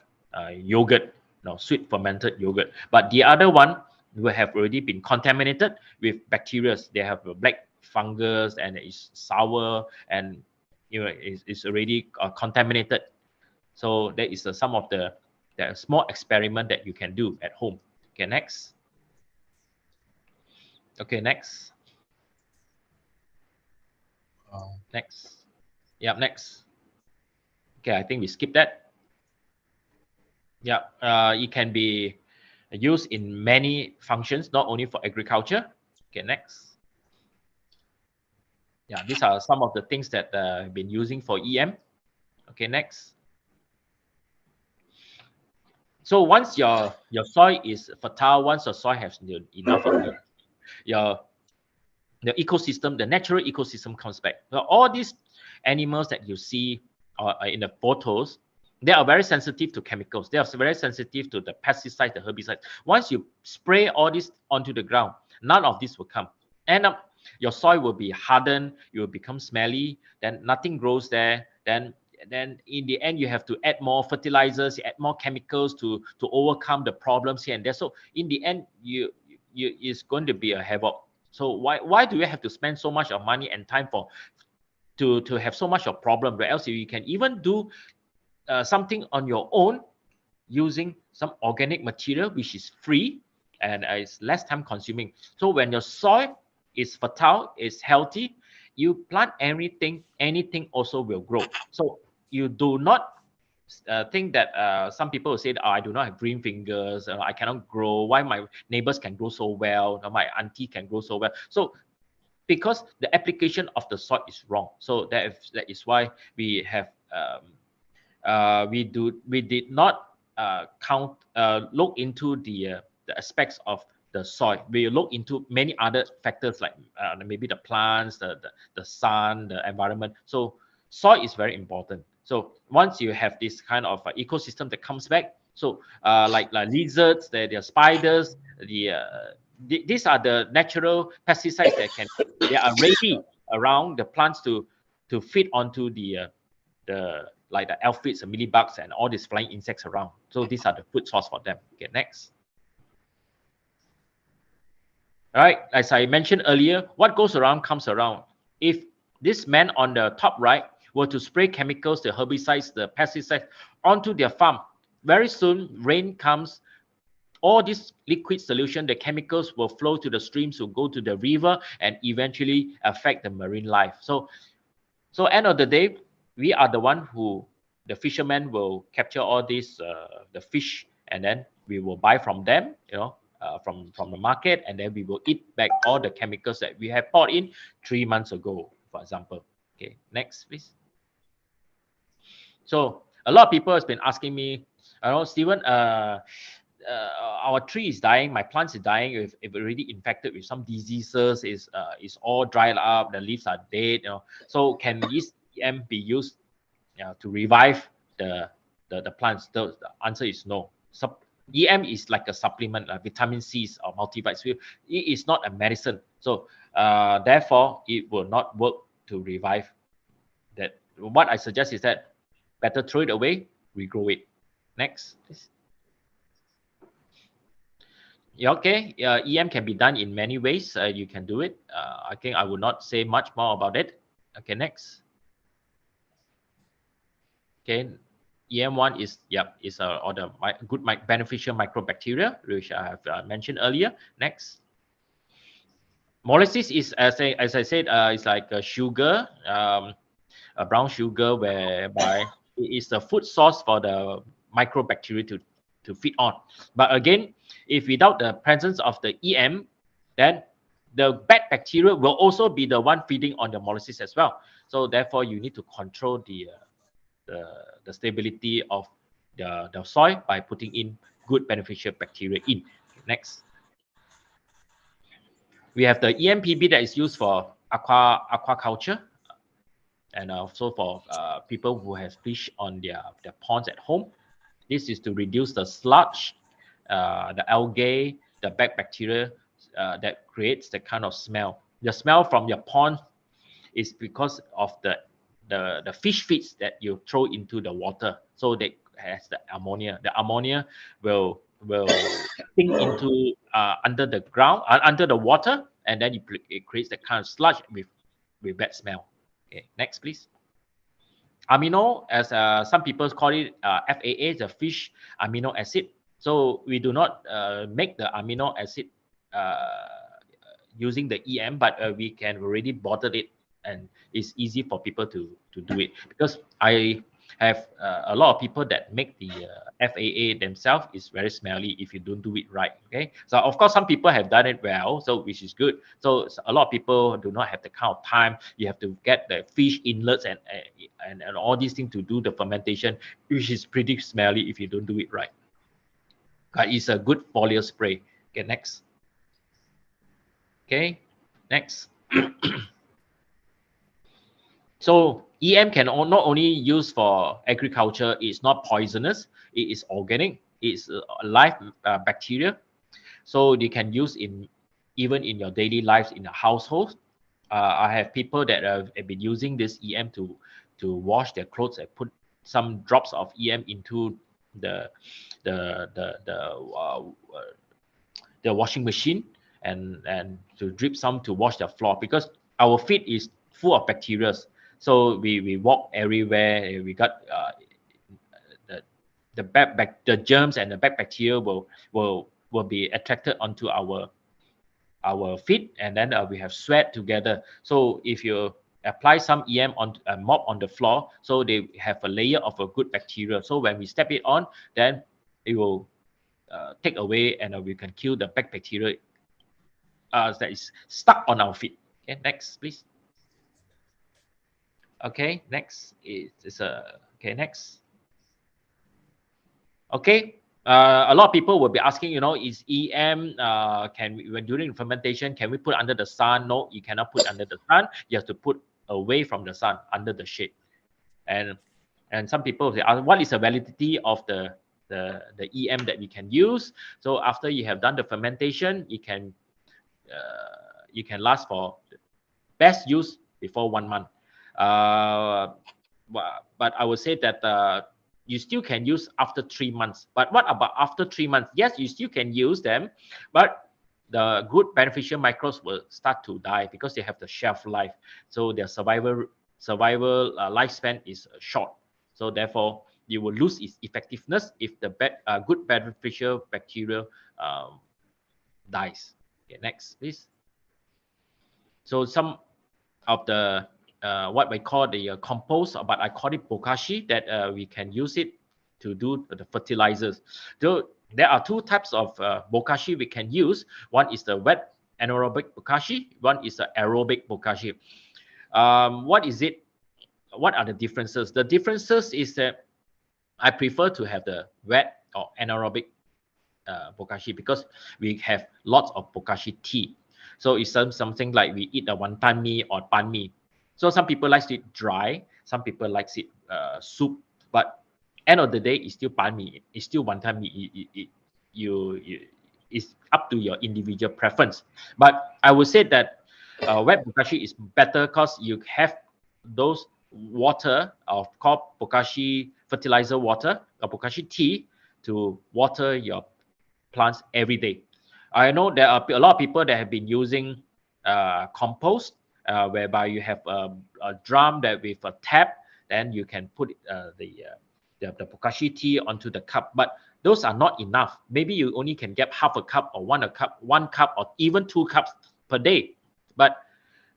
yogurt, sweet fermented yogurt. But the other one will have already been contaminated with bacteria. They have a black fungus and it's sour, and it's already contaminated. So that is some of the small experiment that you can do at home. Okay, next. Okay, next. Next. Yeah, next. Okay, I think we skip that. Yeah, it can be used in many functions, not only for agriculture. Okay, next. Yeah, these are some of the things that I've been using for EM. Okay, next. So once your soil is fertile, once your soil has enough of the ecosystem, the natural ecosystem comes back. Now, all these animals that you see in the photos, they are very sensitive to chemicals. They are very sensitive to the pesticides, the herbicides. Once you spray all this onto the ground, none of this will come. And your soil will be hardened, you will become smelly, then nothing grows there. Then in the end, you have to add more fertilizers, add more chemicals to overcome the problems here and there. So in the end, it's going to be a havoc. So why do you have to spend so much of money and time to have so much of problem? Where else you can even do something on your own using some organic material which is free and is less time consuming. So when your soil is fertile, is healthy, you plant anything also will grow. So you do not think that some people will say, oh, I do not have green fingers, I cannot grow. Why my neighbors can grow so well, my auntie can grow so well? So because the application of the soil is wrong. So that is why we have we did not look into the aspects of the soil. We look into many other factors like maybe the plants, the sun, the environment. So soil is very important. So once you have this kind of ecosystem that comes back, so like lizards, there are spiders, these are the natural pesticides they are ready around the plants to feed onto the like the aphids, the mealybugs, and all these flying insects around. So these are the food source for them. Okay, next. All right, as I mentioned earlier, what goes around comes around. If this man on the top right were to spray chemicals, the herbicides, the pesticides onto their farm, very soon rain comes, all this liquid solution, the chemicals will flow to the streams, will go to the river, and eventually affect the marine life. So end of the day, we are the one the fishermen will capture all these the fish, and then we will buy from them, from the market, and then we will eat back all the chemicals that we have poured in 3 months ago, for example. Okay, next, please. So a lot of people has been asking me, Stephen, our tree is dying, my plants is dying, if already infected with some diseases, is all dried up, the leaves are dead, so can this EM be used to revive the plants? The answer is no. EM is like a supplement, like vitamin C's or multivitamins. It is not a medicine. So therefore, it will not work to revive that. What I suggest is that better throw it away, regrow it. Next, please. Yeah, okay. EM can be done in many ways. You can do it. I think I will not say much more about it. Okay, next. Okay, EM1 is or the good beneficial microbacteria, which I have mentioned earlier. Next. Molasses is, as I said, it's like a sugar, a brown sugar, whereby it is the food source for the microbacteria to feed on. But again, if without the presence of the EM, then the bad bacteria will also be the one feeding on the molasses as well. So therefore, you need to control the stability of the soil by putting in good beneficial bacteria in. Next. We have the EMPB that is used for aquaculture, and also for people who have fish on their ponds at home. This is to reduce the sludge, the algae, the bad bacteria that creates the kind of smell. The smell from your pond is because of the fish feeds that you throw into the water. So they has the ammonia. The ammonia will sink into under the ground, under the water, and then it creates that kind of sludge with bad smell. Okay, next please. Amino, as some people call it, FAA, the fish amino acid. So we do not make the amino acid using the EM, but we can already bottle it, and it's easy for people to do it, because I have a lot of people that make the FAA themselves. Is very smelly if you don't do it right. Okay, so of course some people have done it well, so which is good. So a lot of people do not have the kind of time. You have to get the fish inlets and all these things to do the fermentation, which is pretty smelly if you don't do it right. But it's a good foliar spray. Okay, next. Okay, next. So EM can not only use for agriculture. It's not poisonous. It is organic. It's live bacteria. So they can use even in your daily lives in the household. I have people that have been using this EM to wash their clothes and put some drops of EM into the washing machine and to drip some to wash the floor, because our feet is full of bacteria. So we walk everywhere. We got the germs and the bad bacteria will be attracted onto our feet, and then we have sweat together. So if you apply some EM on a mop on the floor, so they have a layer of a good bacteria. So when we step it on, then it will take away, and we can kill the bad bacteria that is stuck on our feet. Okay, next please. Okay, next is okay, next. Okay, a lot of people will be asking, is EM when during fermentation, can we put under the sun? No, you cannot put under the sun. You have to put away from the sun, under the shade. And some people say, what is the validity of the EM that we can use? So after you have done the fermentation, you can last for best use before 1 month. But I would say that you still can use after 3 months. But what about after 3 months? Yes, you still can use them, but the good beneficial microbes will start to die because they have the shelf life. So their survival lifespan is short. So therefore, you will lose its effectiveness if the good beneficial bacteria dies. Okay, next, please. So some of the what we call the compost, but I call it Bokashi, that we can use it to do the fertilizers. So there are 2 types of Bokashi we can use. One is the wet anaerobic Bokashi. One is the aerobic Bokashi. What is it? What are the differences? The differences is that I prefer to have the wet or anaerobic Bokashi, because we have lots of Bokashi tea. So it's something like we eat a wanton mee or pan mee. So some people like it dry, some people like it soup, but end of the day, it's still pan mee, it's still wanton mee. It's up to your individual preference. But I would say that wet Bokashi is better because you have those water called Bokashi fertilizer water or Bokashi tea to water your plants every day. I know there are a lot of people that have been using compost, whereby you have a drum that with a tap, then you can put the Bokashi tea onto the cup. But those are not enough. Maybe you only can get half a cup or one cup or even 2 cups per day. but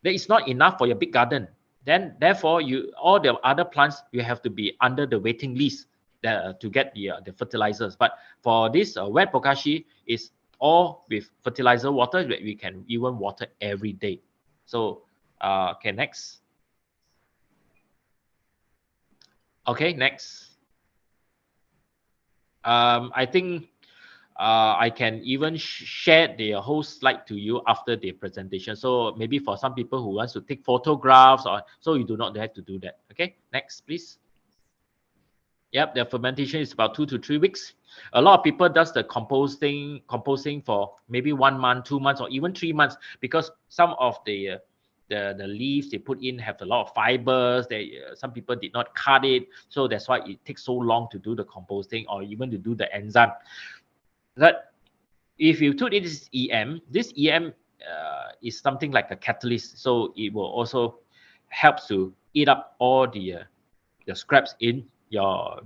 that is not enough for your big garden. Then therefore all the other plants you have to be under the waiting list to get the fertilizers. But for this wet bokashi is all with fertilizer water that we can even water every day. So okay, next. Okay, next. I think I can even share the whole slide to you after the presentation. So maybe for some people who wants to take photographs, or so you do not have to do that. Okay, next, please. Yep, the fermentation is about 2 to 3 weeks. A lot of people does the composting for maybe 1 month, 2 months, or even 3 months, because some of the leaves they put in have a lot of fibers. Some people did not cut it, so that's why it takes so long to do the composting or even to do the enzyme. That if you took this EM is something like a catalyst, so it will also help to eat up all the scraps in your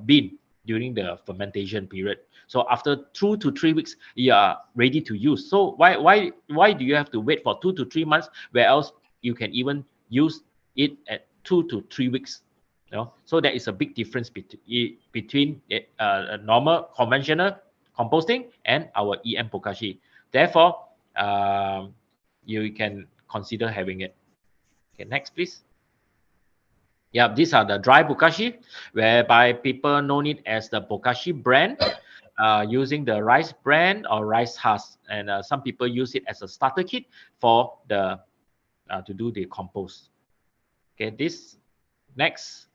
bin during the fermentation period. So after 2 to 3 weeks, you are ready to use. So why do you have to wait for 2 to 3 months, where else you can even use it at 2 to 3 weeks? So there is a big difference between a normal conventional composting and our EM bokashi. Therefore, you can consider having it. Okay, next, please. Yeah, these are the dry bokashi, whereby people know it as the bokashi brand, using the rice bran or rice husk, and some people use it as a starter kit for the to do the compost. Okay, this next.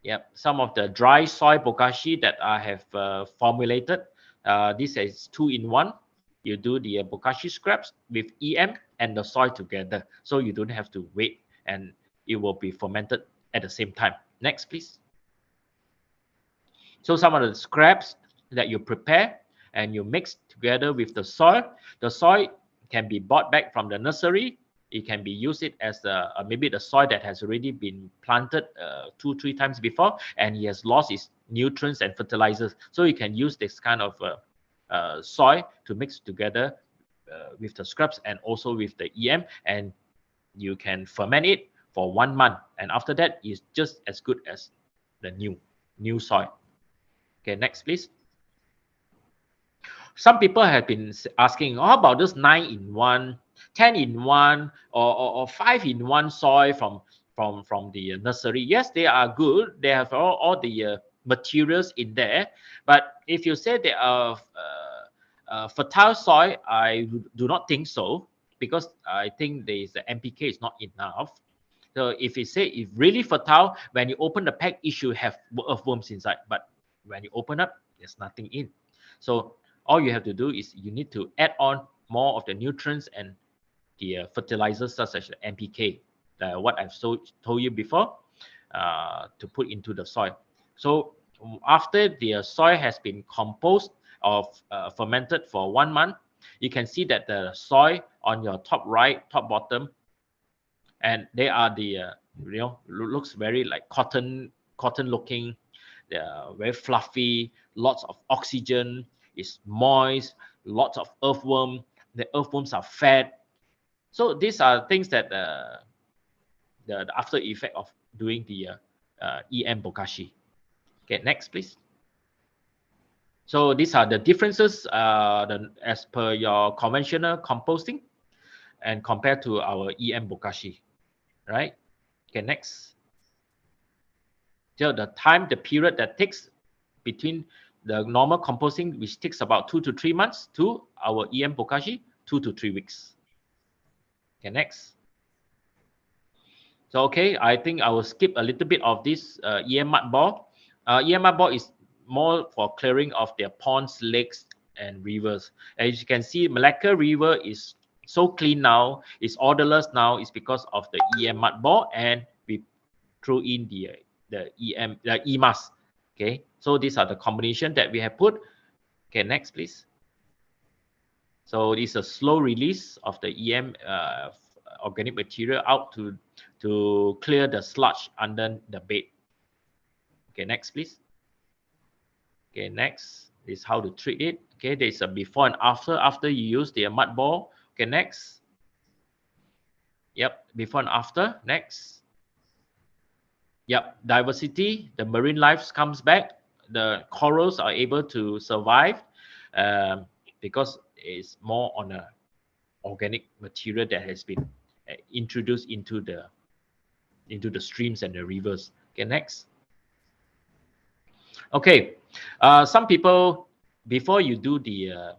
Yep, some of the dry soy bokashi that I have formulated. This is 2-in-1. You do the bokashi scraps with EM and the soy together, so you don't have to wait, and it will be fermented at the same time. Next, please. So some of the scraps that you prepare and you mix together with the soil. The soil can be bought back from the nursery. It can be used as maybe the soil that has already been planted 2-3 times before, and it has lost its nutrients and fertilizers. So you can use this kind of soil to mix together with the scraps and also with the EM, and you can ferment it for 1 month, and after that it's just as good as the new soil. Okay, next, please. Some people have been asking, how about this 9-in-1, 10-in-1, or 5-in-1 soil from the nursery? Yes, they are good. They have all the materials in there. But if you say they are fertile soil, I do not think so, because I think the NPK is not enough. So if you say if really fertile, when you open the pack, it should have earthworms inside. But when you open up, there's nothing in. So all you have to do is you need to add on more of the nutrients and the fertilizers such as NPK, what I've told you before, to put into the soil. So after the soil has been composed or fermented for 1 month, you can see that the soil on your top right, top bottom, and they are the looks very like cotton looking. They are very fluffy, lots of oxygen, it's moist, lots of earthworm. The earthworms are fat. So these are things that the after effect of doing the EM bokashi. Okay, next, please. So these are the differences as per your conventional composting and compared to our EM bokashi, right? Okay, next. So the period that takes between the normal composting, which takes about 2 to 3 months, to our EM bokashi, 2 to 3 weeks. Okay, next. So, okay, I think I will skip a little bit of this EM mud ball. EM mud ball is more for clearing of their ponds, lakes, and rivers. As you can see, Malacca River is so clean now, it's odorless now. It's because of the EM mud ball, and we threw in the EMAS. Okay, so these are the combination that we have put. Okay, next, please. So this is a slow release of the EM organic material out to clear the sludge under the bed. Okay, next, please. Okay, next is how to treat it. Okay, there's a before and after. After you use the mud ball Okay, next. Yep, before and after. Next. Yep, diversity, the marine life comes back. The corals are able to survive because it's more on a organic material that has been introduced into the streams and the rivers. Okay, next. Okay, some people, before you do the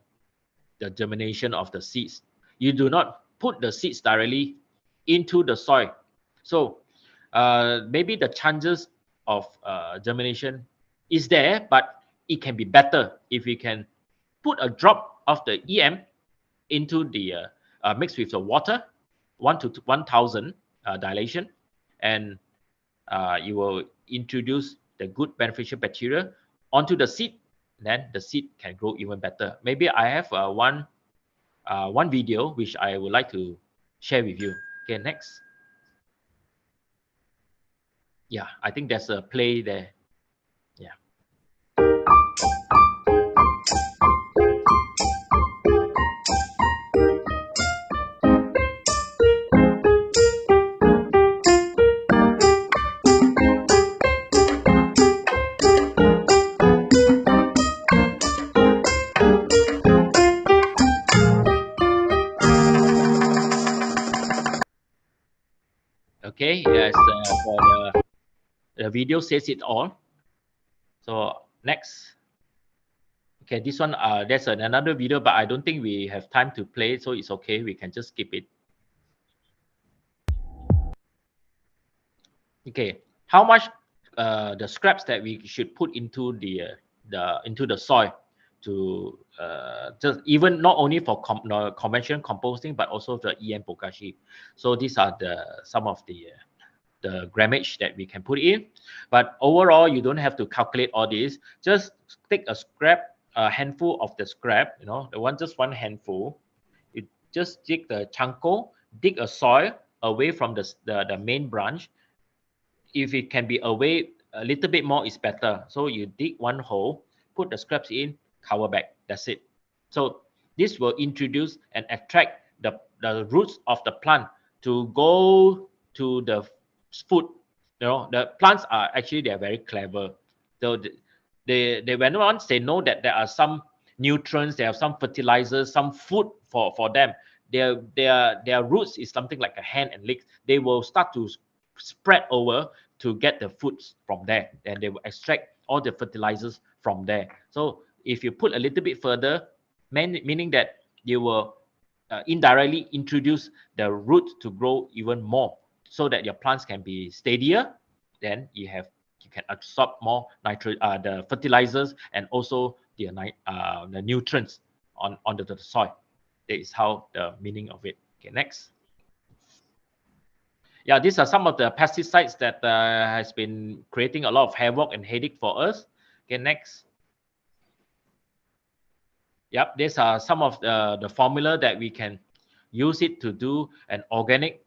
germination of the seeds, you do not put the seeds directly into the soil. So maybe the chances of germination is there, but it can be better if we can put a drop of the EM into the mixed with the water, 1 to 1000 dilation, and you will introduce the good beneficial bacteria onto the seed. Then the seed can grow even better. Maybe I have one video which I would like to share with you. Okay, next. Yeah, I think there's a play there. Yeah. Okay, yes, for the video says it all. So next. Okay, this one, there's another video, but I don't think we have time to play, so it's okay. We can just skip it. Okay, how much the scraps that we should put into the soil to just even not only for conventional composting, but also the EM Bokashi. So these are some of the grammage that we can put in. But overall, you don't have to calculate all this. Just take a handful of the scrap, just one handful. You just dig the chanko, dig a soil away from the main branch. If it can be away a little bit more, is better. So you dig one hole, put the scraps in, cover back. That's it. So this will introduce and attract the roots of the plant to go to the food. The plants are actually, they're very clever. So once they know that there are some nutrients, they have some fertilizers, some food for them, their roots is something like a hand and legs. They will start to spread over to get the foods from there, and they will extract all the fertilizers from there. So if you put a little bit further, meaning that you will indirectly introduce the root to grow even more, so that your plants can be steadier. Then you can absorb more the fertilizers and also the nutrients onto the soil. That is how the meaning of it. Okay, next. Yeah, these are some of the pesticides that has been creating a lot of havoc and headache for us. Okay, next. Yep, these are some of the formula that we can use it to do an organic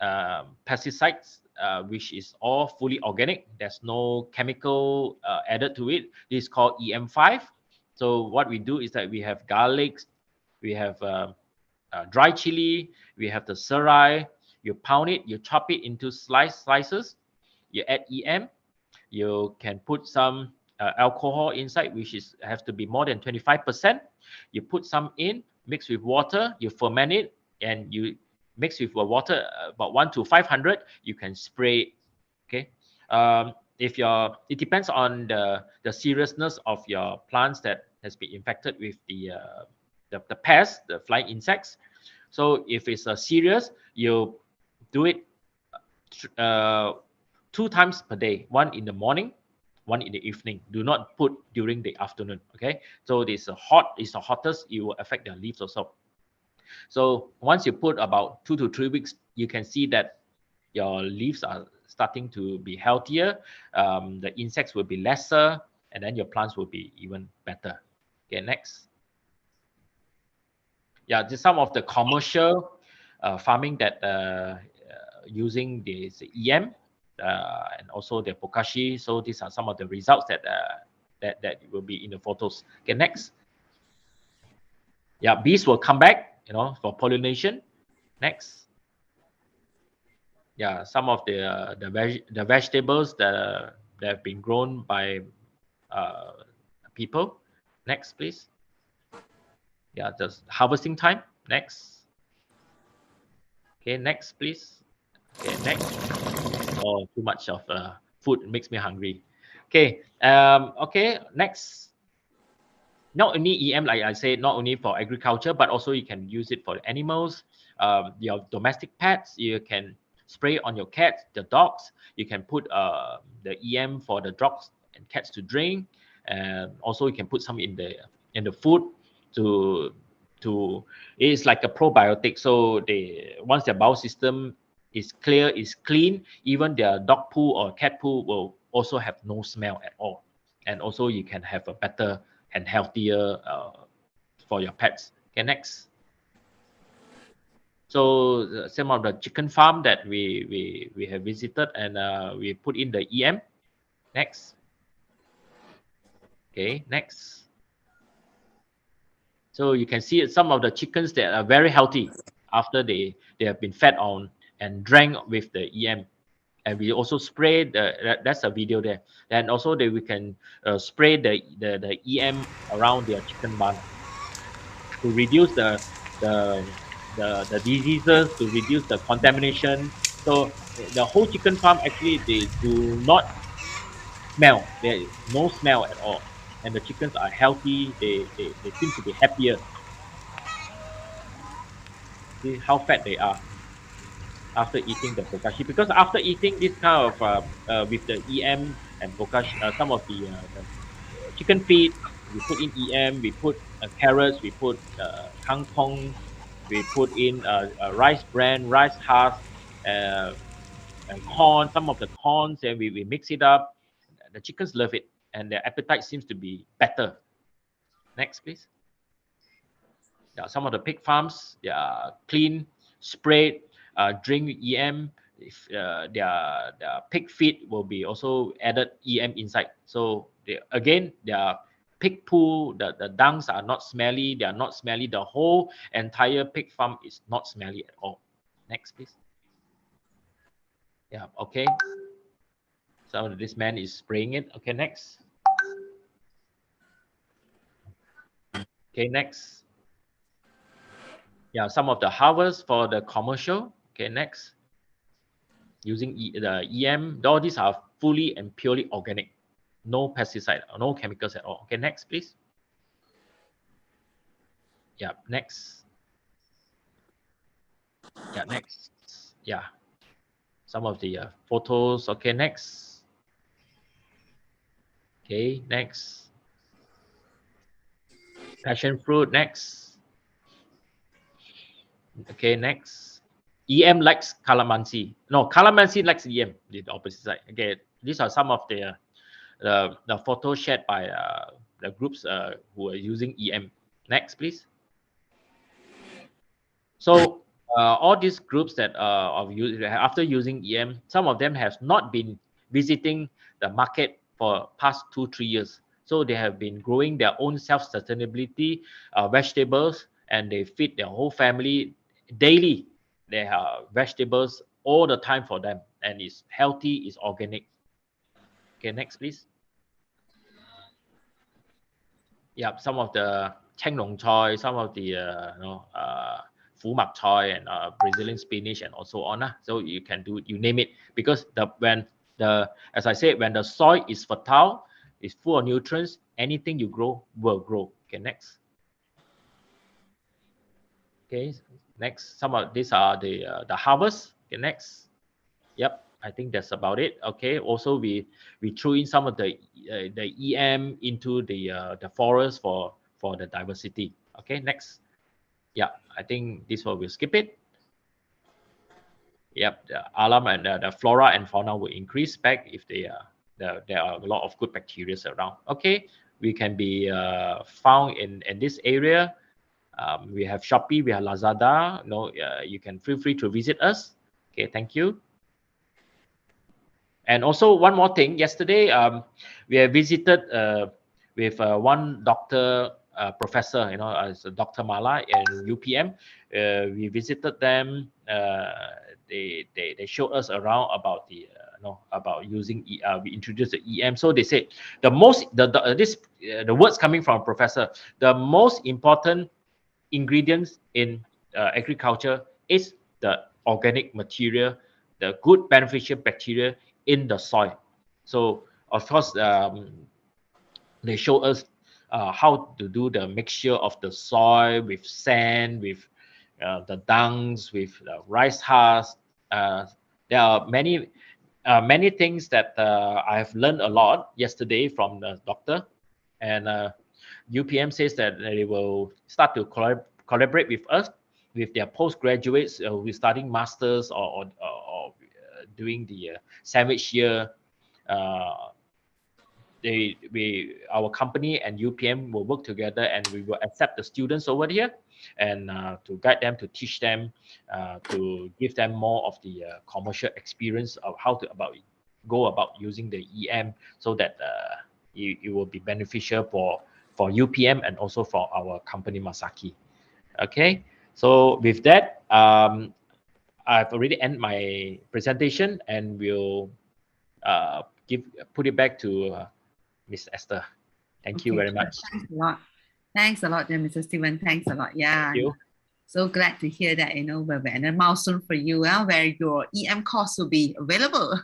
pesticides, which is all fully organic. There's no chemical added to it. This is called EM5. So what we do is that we have garlic, we have dry chili, we have the serai. You pound it, you chop it into slices, you add EM, you can put some alcohol inside, which has to be more than 25%. You put some in, mix with water, you ferment it, and you mix with water about 1 to 500, you can spray it. Okay. It depends on the seriousness of your plants that has been infected with the pests, the flying insects. So if it's serious, you do it 2 times per day, one in the morning, one in the evening. Do not put during the afternoon. Okay, so this the hottest, it will affect the leaves also. So once you put about 2 to 3 weeks, you can see that your leaves are starting to be healthier, the insects will be lesser, and then your plants will be even better. Okay, next. Yeah, just some of the commercial farming that using this EM and also the Bokashi. So these are some of the results that will be in the photos. Okay, next. Yeah, bees will come back. for pollination. Next. Yeah, some of the vegetables that have been grown by people. Next, please. Yeah, just harvesting time. Next. Okay, next, please. Okay, next. Oh, too much of food makes me hungry. Okay. Okay, next. Not only EM, like I said, not only for agriculture, but also you can use it for animals, your domestic pets. You can spray on your cats, the dogs. You can put the EM for the dogs and cats to drink, and also you can put some in the food to it's like a probiotic. So once their bowel system is clear, is clean, even their dog poo or cat poo will also have no smell at all, and also you can have a better and healthier for your pets. Okay, next. So some of the chicken farm that we have visited, and we put in the EM. Next. Okay, next. So you can see some of the chickens that are very healthy after they have been fed on and drank with the EM. And we also spray that's a video there. And also we can spray the EM around their chicken barn to reduce the diseases, to reduce the contamination. So the whole chicken farm actually they do not smell. There is no smell at all, and the chickens are healthy. They seem to be happier. See how fat they are after eating the bokashi. Because after eating this kind of with the EM and bokashi, some of the chicken feed, we put in EM, we put carrots, we put kangkong, we put in rice bran, rice husk, and corn, some of the corns, and we mix it up. The chickens love it, and their appetite seems to be better. Next, please. Yeah, some of the pig farms, they are clean, sprayed, drink EM. If their pig feed will be also added EM inside. So their pig poo, the dungs are not smelly. They are not smelly. The whole entire pig farm is not smelly at all. Next, please. Yeah, okay. So this man is spraying it. Okay, next. Okay, next. Yeah, some of the harvest for the commercial. Okay, next. Using the EM, all these are fully and purely organic. No pesticide, no chemicals at all. Okay, next, please. Yeah, next. Yeah, next. Yeah. Some of the photos. Okay, next. Okay, next. Passion fruit, next. Okay, next. EM likes calamansi. No, calamansi likes EM, the opposite side. Okay, these are some of the photos shared by the groups who are using EM. Next, please. So all these groups that after using EM, some of them have not been visiting the market for past 2-3 years. So they have been growing their own self-sustainability vegetables, and they feed their whole family daily. They have vegetables all the time for them, and it's healthy, it's organic. Okay, next, please. Yeah, some of the Chenglong choy, some of the Fu Mak choy and Brazilian spinach and also on. So you can do, you name it, because as I said, when the soil is fertile, is full of nutrients, anything you grow will grow. Okay, next. Okay, next. Some of these are the harvest. Okay, next. Yep, I think that's about it. Okay. Also, we threw in some of the EM into the forest for the diversity. Okay, next. Yeah, I think this one we'll skip it. Yep, the alarm and the flora and fauna will increase back if there are a lot of good bacteria around. Okay, we can be found in this area. We have Shopee, we have Lazada. You can feel free to visit us. Okay, thank you. And also one more thing. Yesterday, we have visited with one doctor professor, as Dr. Mala and UPM. We visited them. They showed us around about the about using we introduced the EM. So they said the words coming from a professor, the most important ingredients in agriculture is the organic material, the good beneficial bacteria in the soil. So of course, they show us how to do the mixture of the soil with sand, with the dungs, with rice husks. There are many things that I have learned a lot yesterday from the doctor, and UPM says that they will start to collaborate with us, with their postgraduates who are studying masters or doing the sandwich year. Our company and UPM will work together, and we will accept the students over here and to guide them, to teach them, to give them more of the commercial experience of how to go about using the EM, so that it will be beneficial for UPM and also for our company Masaki. Okay, so with that, I've already ended my presentation, and we'll put it back to Miss Esther. Thank you very much. Thanks a lot. Thanks a lot, Mr. Stephen. Thanks a lot. Yeah. Thank you. So glad to hear that, we're a milestone for you, where your EM course will be available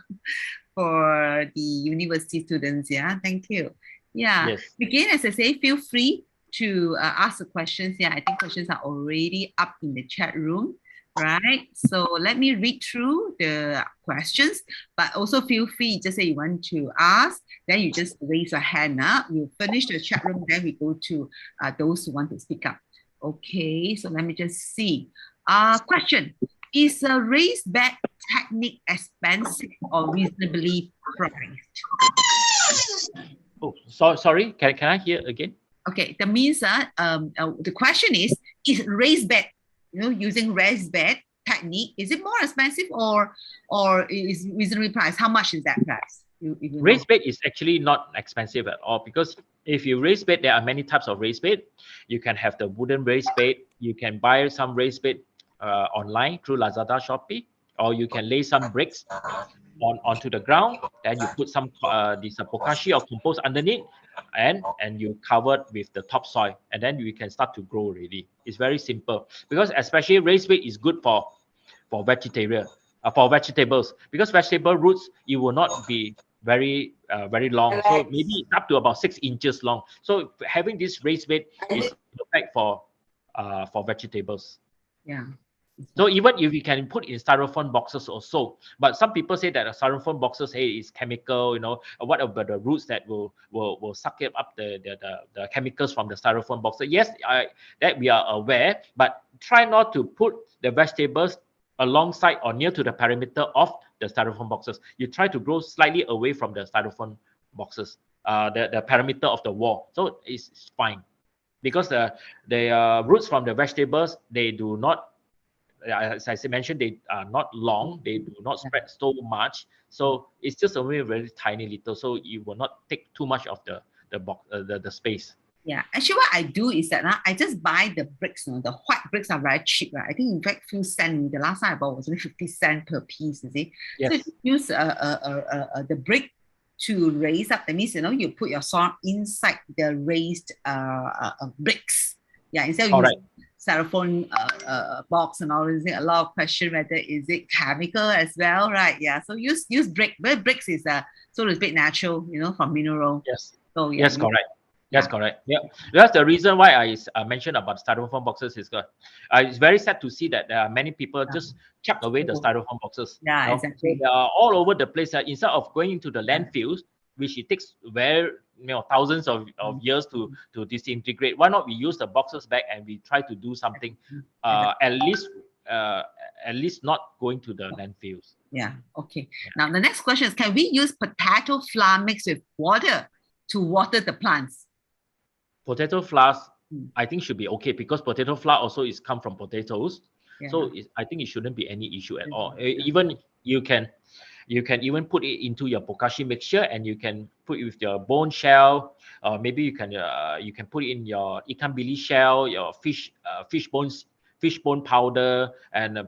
for the university students. Yeah, thank you. Yeah. Yes. Again, as I say, feel free to ask the questions. Yeah, I think questions are already up in the chat room. Right, so let me read through the questions, but also feel free, just say you want to ask, then you just raise your hand up. You finish the chat room, then we go to those who want to speak up. Okay, so let me just see. Question: is a raised bed technique expensive or reasonably priced? Oh, sorry. Can I hear again? Okay, that means the question is raised bed, using raised bed technique, is it more expensive or is reasonably priced? How much is that price? Raised bed is actually not expensive at all, because if you raise bed, there are many types of raised bed. You can have the wooden raised bed. You can buy some raised bed online through Lazada, Shopee, or you can lay some bricks onto the ground, and you put some this bokashi or compost underneath, and you cover it with the topsoil, and then you can start to grow already. It's very simple, because especially raised bed is good for vegetables, because vegetable roots, it will not be very long, so maybe up to about 6 inches long. So having this raised bed is perfect for vegetables. Yeah. So even if you can put in styrofoam boxes also, but some people say that styrofoam boxes, hey, is chemical, what about the roots that will suck up the chemicals from the styrofoam boxes? Yes, that we are aware, but try not to put the vegetables alongside or near to the perimeter of the styrofoam boxes. You try to grow slightly away from the styrofoam boxes, the perimeter of the wall. So it's fine, because the roots from the vegetables, they do not, as I mentioned, they are not long. They do not spread so much. So it's just a very tiny little. So it will not take too much of the box, the space. Yeah, actually, what I do is that I just buy the bricks. The white bricks are very cheap, right? I think in fact few cents. The last time I bought was only 50 cents per piece. You see, yes. So you use the brick to raise up. That means you put your soil inside the raised bricks. Yeah, instead of using styrofoam box and all this. A lot of question whether is it chemical as well, right? Yeah, so use brick. But bricks is so to speak natural, from mineral. Yes. So yeah, yes, correct. That's correct. Yeah, that's the reason why I mentioned about styrofoam boxes. Is good. It's very sad to see that there are many people just chuck away the styrofoam boxes. Yeah, exactly. So they are all over the place. Instead of going into the landfills, which it takes thousands of years to disintegrate, why not we use the boxes back and we try to do something at least not going to the landfills. Yeah. Okay. Yeah. Now the next question is: can we use potato flour mixed with water to water the plants? Potato flour, I think should be okay, because potato flour also is come from potatoes. Yeah. So I think it shouldn't be any issue at all. Even you can You can even put it into your bokashi mixture, and you can put it with your bone shell. Maybe you can put it in your ikan bili shell, your fish bone powder, and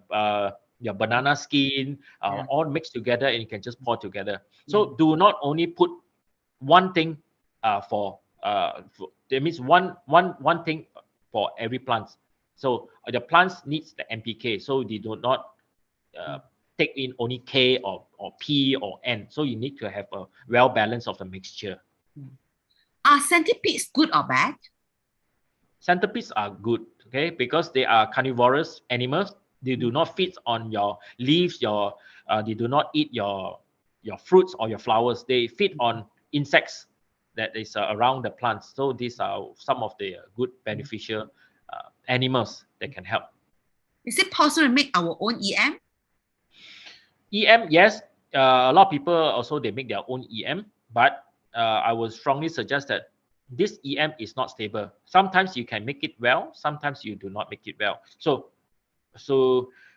your banana skin, all mixed together, and you can just pour together. So do not only put one thing that means one thing for every plant. So the plants needs the NPK, so they do not take in only K or P or N. So you need to have a well balance of the mixture. Are centipedes good or bad? Centipedes are good, okay, because they are carnivorous animals. They do not feed on your leaves, they do not eat your fruits or your flowers. They feed on insects that is around the plants. So these are some of the good beneficial animals that can help. Is it possible to make our own EM? EM, yes. A lot of people also, they make their own EM, but I would strongly suggest that this EM is not stable. Sometimes you can make it well, sometimes you do not make it well. So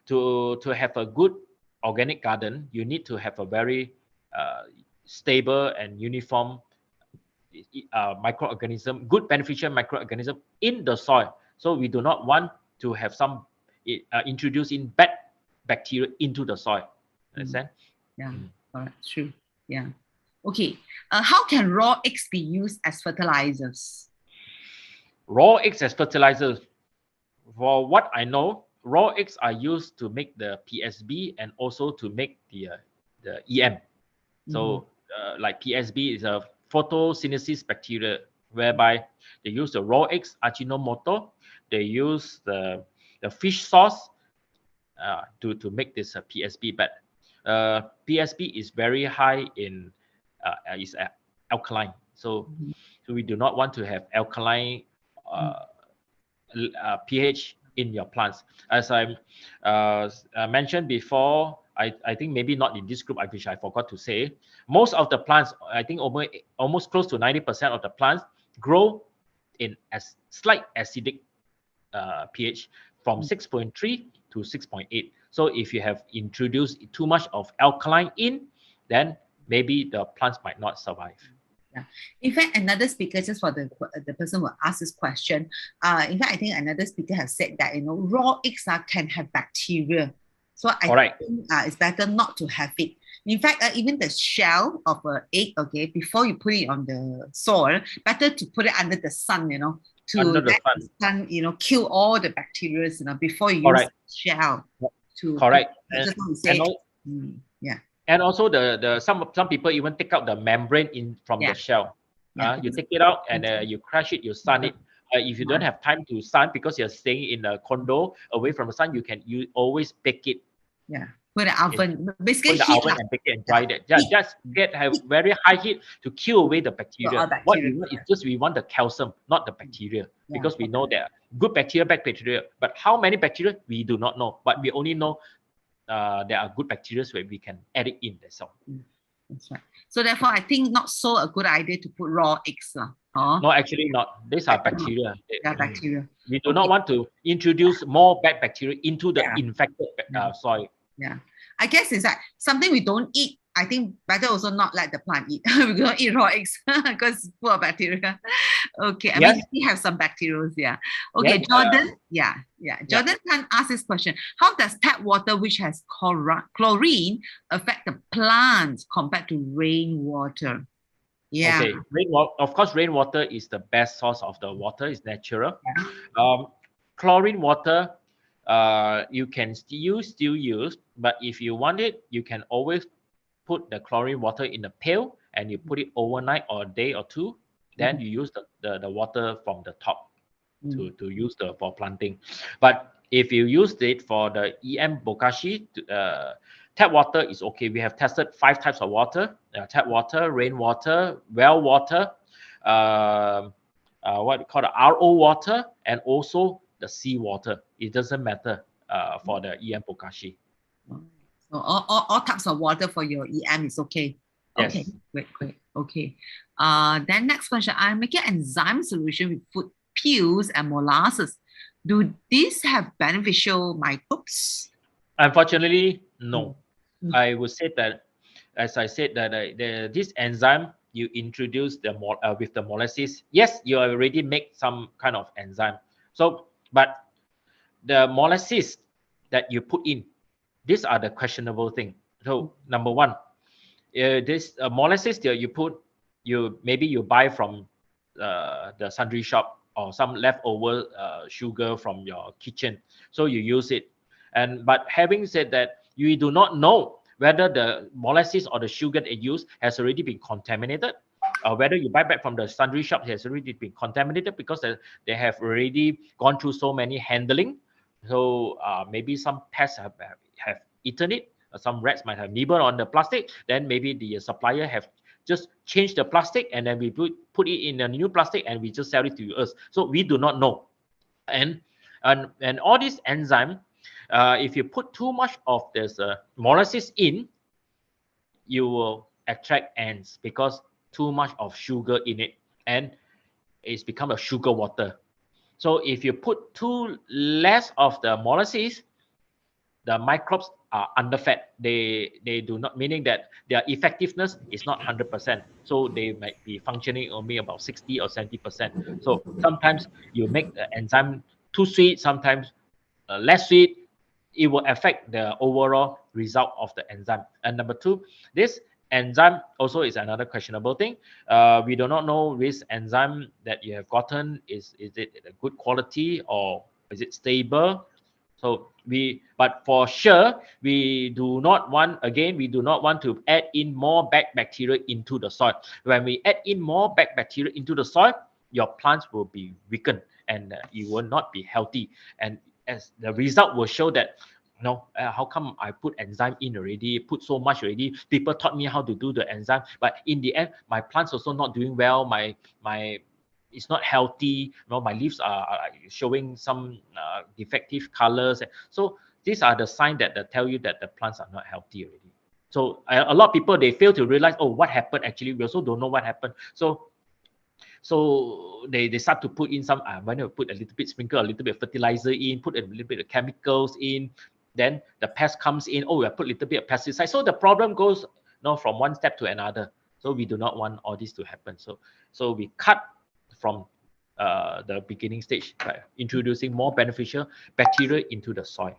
to have a good organic garden, you need to have a very stable and uniform microorganism, good beneficial microorganism in the soil. So we do not want to have some introducing bad bacteria into the soil. Understand? Yeah, true. Yeah. Okay. How can raw eggs be used as fertilizers? Raw eggs as fertilizers. For what I know, raw eggs are used to make the PSB and also to make the EM. So like PSB is a photosynthesis bacteria, whereby they use the raw eggs, Ajinomoto. They use the fish sauce to make this PSB. But PSB is very high in is alkaline. So we do not want to have alkaline pH in your plants. As I mentioned before, I think maybe not in this group, which I forgot to say, most of the plants, I think almost close to 90% of the plants grow in slight acidic pH from 6.3 to 6.8. So if you have introduced too much of alkaline in, then maybe the plants might not survive. Yeah. In fact, another speaker, just for the person who asked this question, in fact, I think another speaker has said that, raw eggs can have bacteria. So I think it's better not to have it. In fact, even the shell of an egg, okay, before you put it on the soil, better to put it under the sun, to let the sun, kill all the bacteria, before you use the shell. Correct. Yeah. And also some people even take out the membrane from the shell. You take it out and you crush it, you sun it. If you don't have time to sun because you're staying in a condo away from the sun, you always bake it. Yeah, put the oven. Basically, put the oven and bake it and dry it. Just have very high heat to kill away the bacteria. What we want is just we want the calcium, not the bacteria, because we know there are good bacteria, bad bacteria. But how many bacteria we do not know. But we only know there are good bacteria where we can add it in. That's all. That's right. So therefore, I think not so a good idea to put raw eggs. No, actually not. These are bacteria. They are bacteria. We do not want to introduce more bad bacteria into the infected soil. Yeah. I guess it's like something we don't eat. I think better also not let the plant eat. We don't eat raw eggs because it's full of bacteria. Okay. I mean, we have some bacteria. Yeah. Okay, Jordan. Jordan can ask this question. How does tap water, which has chlorine, affect the plants compared to rainwater? Yeah. Okay. Of course, rainwater is the best source of the water. It's natural. Chlorine water, you can still use, but if you want it, you can always put the chlorine water in a pail and you put it overnight or a day or two. Then you use the water from the top to use for planting. But if you use it for the EM Bokashi, tap water is okay. We have tested 5 types of water: tap water, rainwater, well water, what we call the RO water, and also the sea water. It doesn't matter for the EM Bokashi. So all types of water for your EM is okay. Yes. Okay, great. Okay. Then next question. I'm making enzyme solution with food peels and molasses. Do these have beneficial microbes? Unfortunately, no. I would say that as I said, that this enzyme you introduce with the molasses. Yes, you already make some kind of enzyme. So, but the molasses that you put in, these are the questionable thing. So number one, this molasses that you put, maybe you buy from the sundry shop or some leftover sugar from your kitchen, so you use it. But having said that, you do not know whether the molasses or the sugar they use has already been contaminated, or whether you buy back from the sundry shop has already been contaminated because they have already gone through so many handling. So maybe some pests have eaten it. Some rats might have nibbled on the plastic. Then maybe the supplier have just changed the plastic, and then we put it in a new plastic and we just sell it to us. So we do not know. And all these enzyme, if you put too much of this molasses in, you will attract ants because too much of sugar in it, and it's become a sugar water. So if you put too less of the molasses, the microbes are underfed. They do not, meaning that their effectiveness is not 100%. So they might be functioning only about 60 or 70%. So sometimes you make the enzyme too sweet, sometimes less sweet. It will affect the overall result of the enzyme. And number two, this enzyme also is another questionable thing. We do not know this enzyme that you have gotten, is it a good quality or is it stable? So but for sure, we do not want to add in more bad bacteria into the soil. When we add in more bad bacteria into the soil, your plants will be weakened and it will not be healthy. And as the result will show that, how come I put enzyme in already, put so much already, people taught me how to do the enzyme, but in the end, my plants also not doing well, it's not healthy, my leaves are showing some defective colors. So these are the signs that tell you that the plants are not healthy already. So a lot of people, they fail to realize, what happened actually. We also don't know what happened. So they start to put in some, when you put a little bit, sprinkle a little bit of fertilizer in, put a little bit of chemicals in, then the pest comes in, I put a little bit of pesticide. So the problem goes from one step to another. So we do not want all this to happen. So we cut from the beginning stage by introducing more beneficial bacteria into the soil.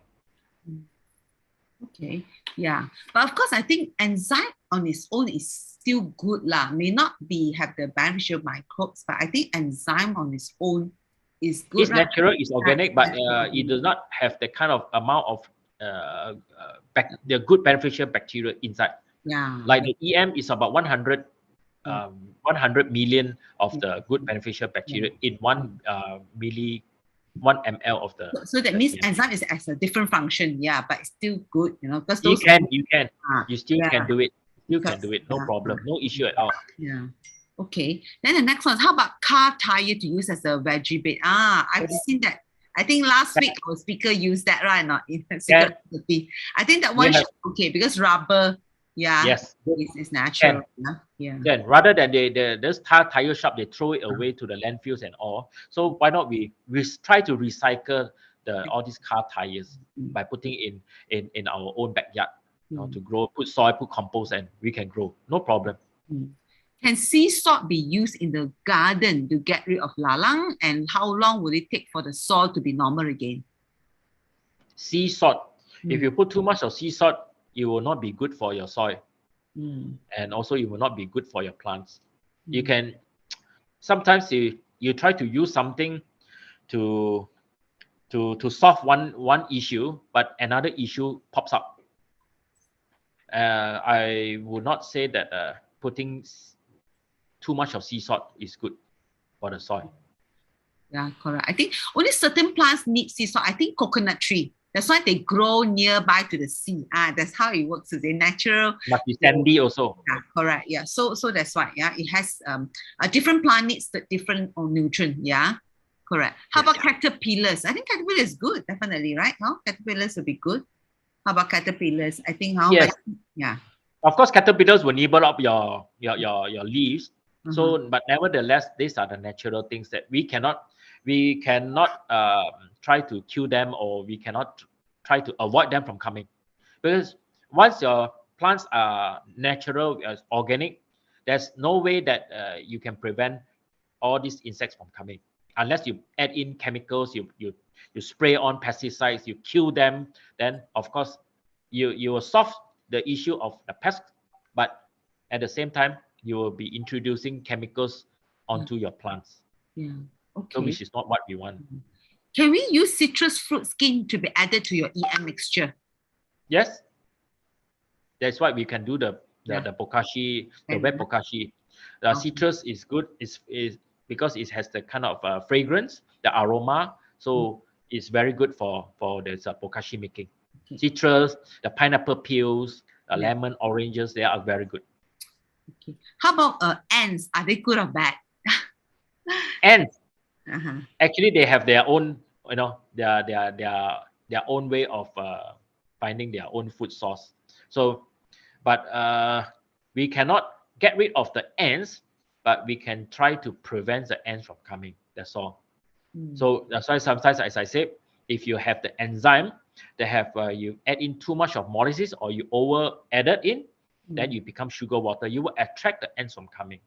Okay, yeah, but of course, I think enzyme on its own is still good lah. May not have the beneficial microbes, but I think enzyme on its own is good. It's natural, it's organic, but it does not have the kind of amount of the good beneficial bacteria inside. Yeah, like the EM is about 100 million of the good beneficial bacteria in 1 ml of the. So that means enzyme is as a different function, but it's still good, because you those still can do it. You can do it, no problem, no issue at all. Yeah. Okay. Then the next one is, how about car tire to use as a veggie bed? I've seen that. I think last week our speaker used that, right? Not in secret recipe. I think that one should be okay because rubber, yes, is natural. Yeah. Then rather than this tire shop, they throw it away to the landfills and all. So why not we try to recycle all these car tires by putting in our own backyard, to grow, put soil, put compost, and we can grow, no problem. Can sea salt be used in the garden to get rid of lalang? And how long will it take for the soil to be normal again? Sea salt. If you put too much of sea salt, it will not be good for your soil. And also it will not be good for your plants. You can, sometimes you try to use something to solve one issue, but another issue pops up. I would not say that putting too much of sea salt is good for the soil. Yeah, correct. I think only certain plants need sea salt. I think coconut tree. That's why they grow nearby to the sea. That's how it works. It's natural. Must be sandy also. Yeah, correct. Yeah. So that's why. Yeah, it has a different plant needs the different nutrient. Yeah, correct. How about caterpillars? I think caterpillars is good, definitely, right? No, caterpillars will be good. How about caterpillars? I think Yes. Yeah. Of course, caterpillars will nibble up your leaves. So, but nevertheless, these are the natural things that we cannot try to kill them, or we cannot try to avoid them from coming, because once your plants are natural, organic, there's no way that you can prevent all these insects from coming unless you add in chemicals, you spray on pesticides, you kill them. Then of course you will solve the issue of the pest, but at the same time you will be introducing chemicals onto your plants. Yeah. So Okay. which is not what we want. Can we use citrus fruit skin to be added to your EM mixture? Yes, that's why we can do the Yeah. bokashi, the And- red bokashi. The citrus is good, is because it has the kind of fragrance, the aroma. So it's very good for this bokashi making. Okay. Citrus, the pineapple peels, Yeah. lemon, oranges, they are very good. Okay. How about ants? Are they good or bad? And Uh-huh. actually they have their own, their own way of finding their own food source. So, but we cannot get rid of the ants, but we can try to prevent the ants from coming. That's all. So that's why sometimes, as I said, if you have the enzyme, they have you add in too much of molasses or you over added in, then you become sugar water. You will attract the ants from coming.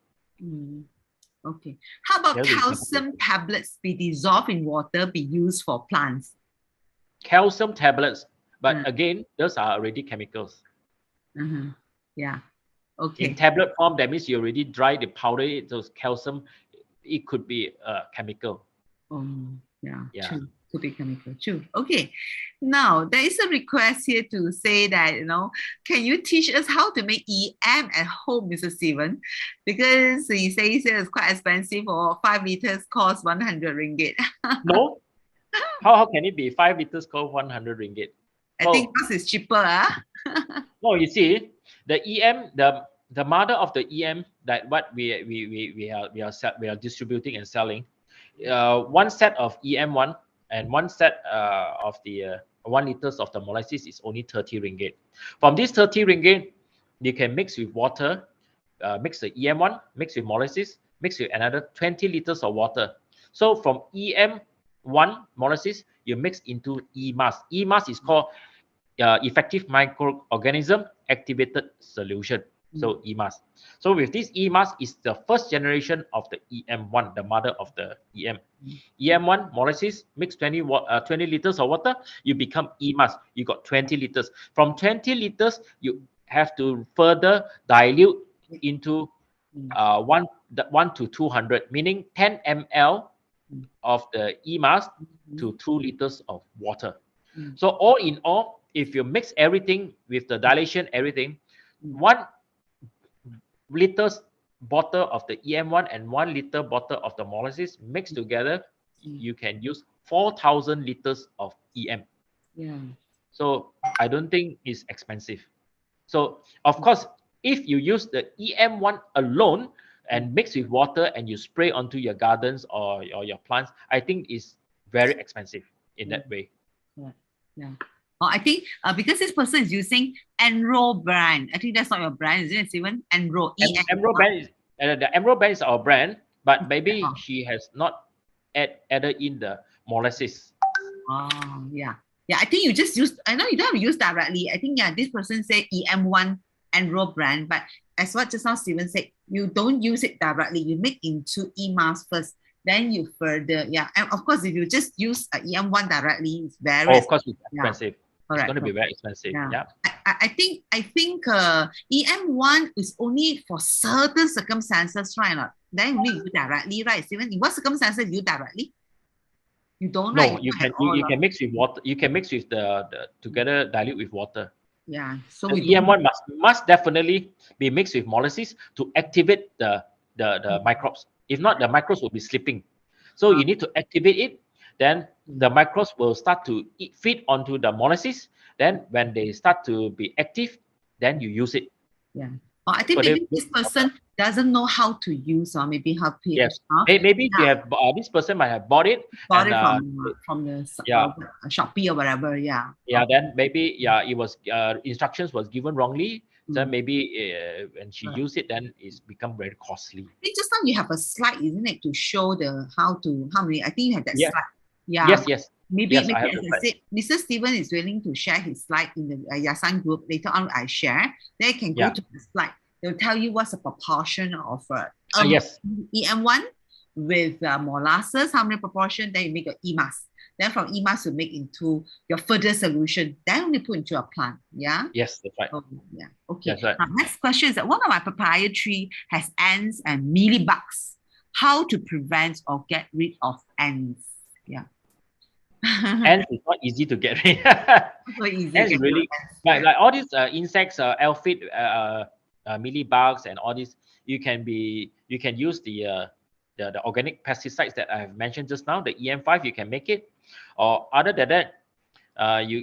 Okay. How about There we go. calcium tablets be dissolved in water, be used for plants? Calcium tablets, but Mm. again, those are already chemicals. Uh-huh. Yeah. Okay. In tablet form, that means you already dry the powder it, those calcium. It could be a chemical. Yeah. Yeah. True. Could be chemical. True. Okay. Now there is a request here to say that can you teach us how to make EM at home, Mr. Steven? Because he says it's quite expensive. Or 5 liters cost 100 ringgit. No, how can it be 5 liters cost 100 ringgit? I think because it's cheaper. No, you see, the EM, the mother of the EM that what we are distributing and selling, one set of EM1 and one set of the 1 liters of the molasses is only 30 ringgit. From this 30 ringgit, you can mix with water, mix the EM1, mix with molasses, mix with another 20 liters of water. So from EM1 molasses, you mix into EMAS. EMAS is called effective microorganism activated solution. So EMAS. So with this EMAS is the first generation of the EM1, the mother of the EM. EM1 molasses mix 20 liters of water, you become EMAS. You got 20 liters. From 20 liters, you have to further dilute into 1 to 200, meaning 10 ml of the EMAS to 2 liters of water. So all in all, if you mix everything with the dilation, everything, 1 liters bottle of the EM1 and 1 liter bottle of the molasses mixed together, you can use 4,000 liters of EM. Yeah. So I don't think it's expensive. So of course, if you use the EM1 alone and mix with water and you spray onto your gardens or your plants, I think it's very expensive in that way. Yeah. I think because this person is using Enro brand. I think that's not your brand, isn't it, Steven? Enro. Emerald brand is the Emerald brand is our brand, but maybe she has not added in the molasses. Oh, yeah. Yeah, I think you just use, I know you don't have to use directly. I think, this person said EM1 Enro brand, but as what just now Steven said, you don't use it directly. You make into EMAS first, then you further, and of course, if you just use EM1 directly, it's very of course, it's expensive. Correct. It's going to be very expensive. Yeah. I think EM1 is only for certain circumstances, right? Not then you use directly, right? Steven, in what circumstances you directly? You don't. No, right? you can mix with water. You can mix with the together dilute with water. Yeah. So the EM1 must definitely be mixed with molasses to activate the microbes. If not, the microbes will be sleeping. So you need to activate it. Then the microbes will start to feed onto the molasses. Then when they start to be active, then you use it. Yeah. I think maybe this person doesn't know how to use, or maybe how to. Yes. Maybe you have this person might have bought it. From the Shopee or whatever. Yeah. Yeah. Then maybe it was instructions was given wrongly. So maybe when she used it, then it's become very costly. I think just now you have a slide, isn't it, to show how many? I think you have that slide. Yeah. Yes. Maybe, Yes, maybe I have as the I slide. said, Mr. Steven is willing to share his slide in the Yasan group. Later on, I share. Then you can go Yeah. to the slide. They'll tell you what's the proportion of Yes. EM1 with molasses, how many proportion, then you make your EMAS. Then from EMAS, you make into your further solution. Then you put into a plant. Yeah. Yes, that's right. Oh, yeah. Okay. That's right. Now, next question is that one of my papaya tree has ants and mealybugs. How to prevent or get rid of ants? Yeah. Ants is not easy to get rid. So easy. Ants get really rid of ants. like all these insects, aphid, mealybugs, and all this. You can use the organic pesticides that I have mentioned just now. The EM5, you can make it, or other than that,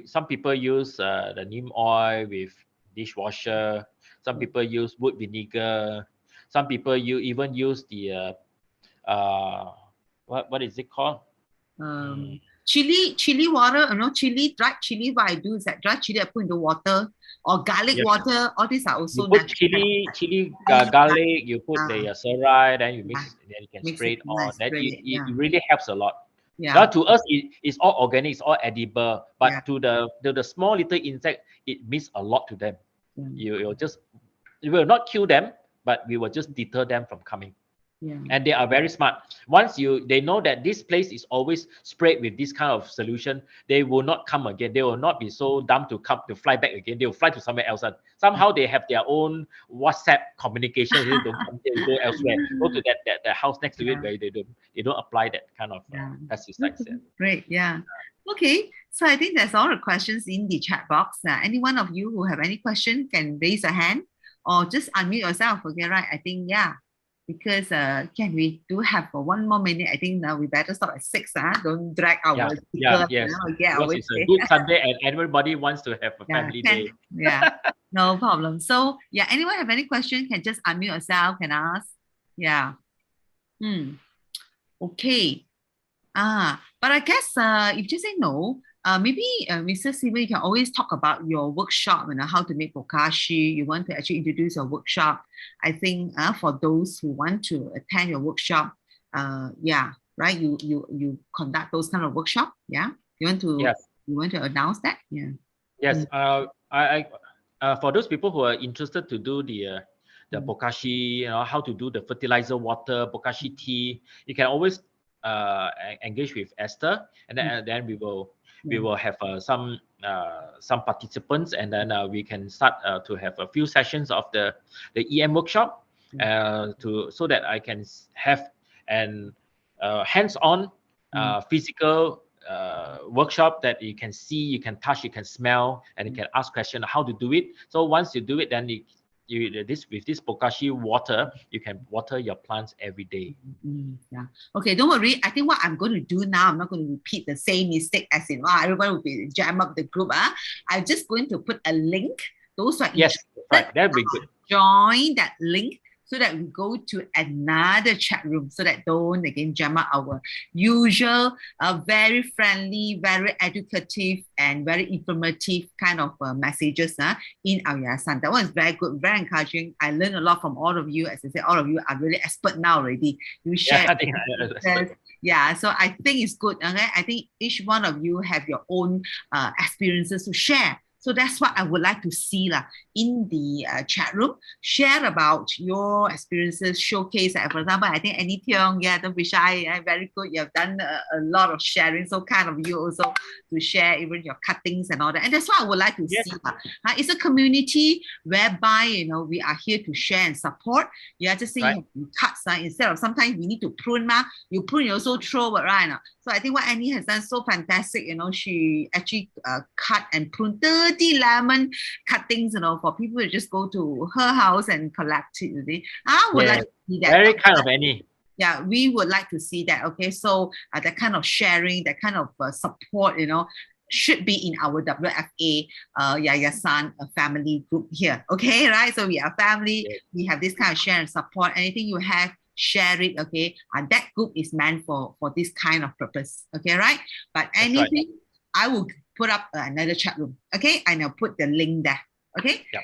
some people use the neem oil with dishwasher. Some people use wood vinegar. Some people even use the what is it called? Chili water, dried chili. What I do is that dried chili I put in the water, or garlic water. All these are also you put natural. chili, garlic. You put the serai, then you mix, then you can Mix spray it, it on. Then it really helps a lot. Yeah. Now, to us, it's all organic, it's all edible. But Yeah. to the small little insect, it means a lot to them. Yeah. You will not kill them, but we will just deter them from coming. Yeah. And they are very smart. Once they know that this place is always sprayed with this kind of solution, they will not come again. They will not be so dumb to fly back again. They will fly to somewhere else. Somehow they have their own WhatsApp communication. They don't come, they go elsewhere. Go to that house next to it where they don't apply that kind of pesticides. Great. Yeah. Okay. So I think that's all the questions in the chat box. Any one of you who have any question can raise a hand or just unmute yourself. Okay, right? I think because we do have one more minute. I think now we better stop at 6. Don't drag our yes. Because it's a good Sunday and everybody wants to have a family day. Yeah, no problem. So anyone have any question can just unmute yourself, can ask. Yeah. Okay. But I guess if you say no, maybe Mr. Steven, you can always talk about your workshop and how to make bokashi. You want to actually introduce your workshop. I think for those who want to attend your workshop, right? You conduct those kind of workshop. Yeah. You want to announce that? Yeah. Yes. For those people who are interested to do the bokashi, how to do the fertilizer water, bokashi tea, you can always engage with Esther, and then we will have some participants, and then we can start to have a few sessions of the EM workshop so that I can have an hands-on physical workshop that you can see, you can touch, you can smell, and you can ask questions how to do it. So once you do it, then with this bokashi water, you can water your plants every day. Okay, don't worry. I think what I'm going to do now, I'm not going to repeat the same mistake as in everyone will be jam up the group. I'm just going to put a link. Those are right. That'd be good. Join that link so that we go to another chat room, so that don't again jam up our usual very friendly, very educative, and very informative kind of messages in our Yasan. That one is very good, very encouraging. I learned a lot from all of you. As I said, all of you are really expert now already. You share. So I think it's good. Okay? I think each one of you have your own experiences to share. So that's what I would like to see in the chat room. Share about your experiences, showcase. For example, I think Annie Tiong, don't be shy. Very good. You have done a lot of sharing. So kind of you also to share even your cuttings and all that. And that's what I would like to see. It's a community whereby, we are here to share and support. You are just saying cuts. Instead of sometimes we need to prune. You prune, you also throw it, right? So I think what Annie has done so fantastic. She actually cut and prune 30 lemon cuttings, for people to just go to her house and collect it. I would like to see that. Very kind of Annie. Yeah, we would like to see that. Okay, so that kind of sharing, that kind of support, should be in our WFA Yayasan family group here. Okay, right? So we are family. We have this kind of share and support. Anything you have, share it. Okay, that group is meant for this kind of purpose. Okay, right? But anything, I will put up another chat room. Okay, and I'll put the link there. Okay. Yep.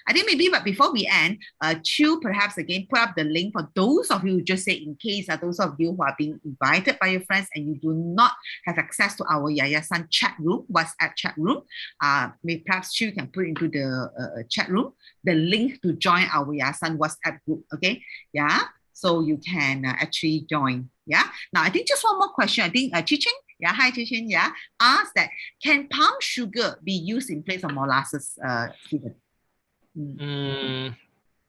I think maybe, but before we end, Chu perhaps again put up the link for those of you who just say in case those of you who are being invited by your friends and you do not have access to our Yayasan chat room, WhatsApp chat room. Maybe perhaps Chu can put into the chat room the link to join our Yayasan WhatsApp group. Okay. Yeah. So you can actually join. Yeah. Now I think just one more question. I think Chichen. Yeah, hi Chichen. Yeah, ask that can palm sugar be used in place of molasses? Stephen.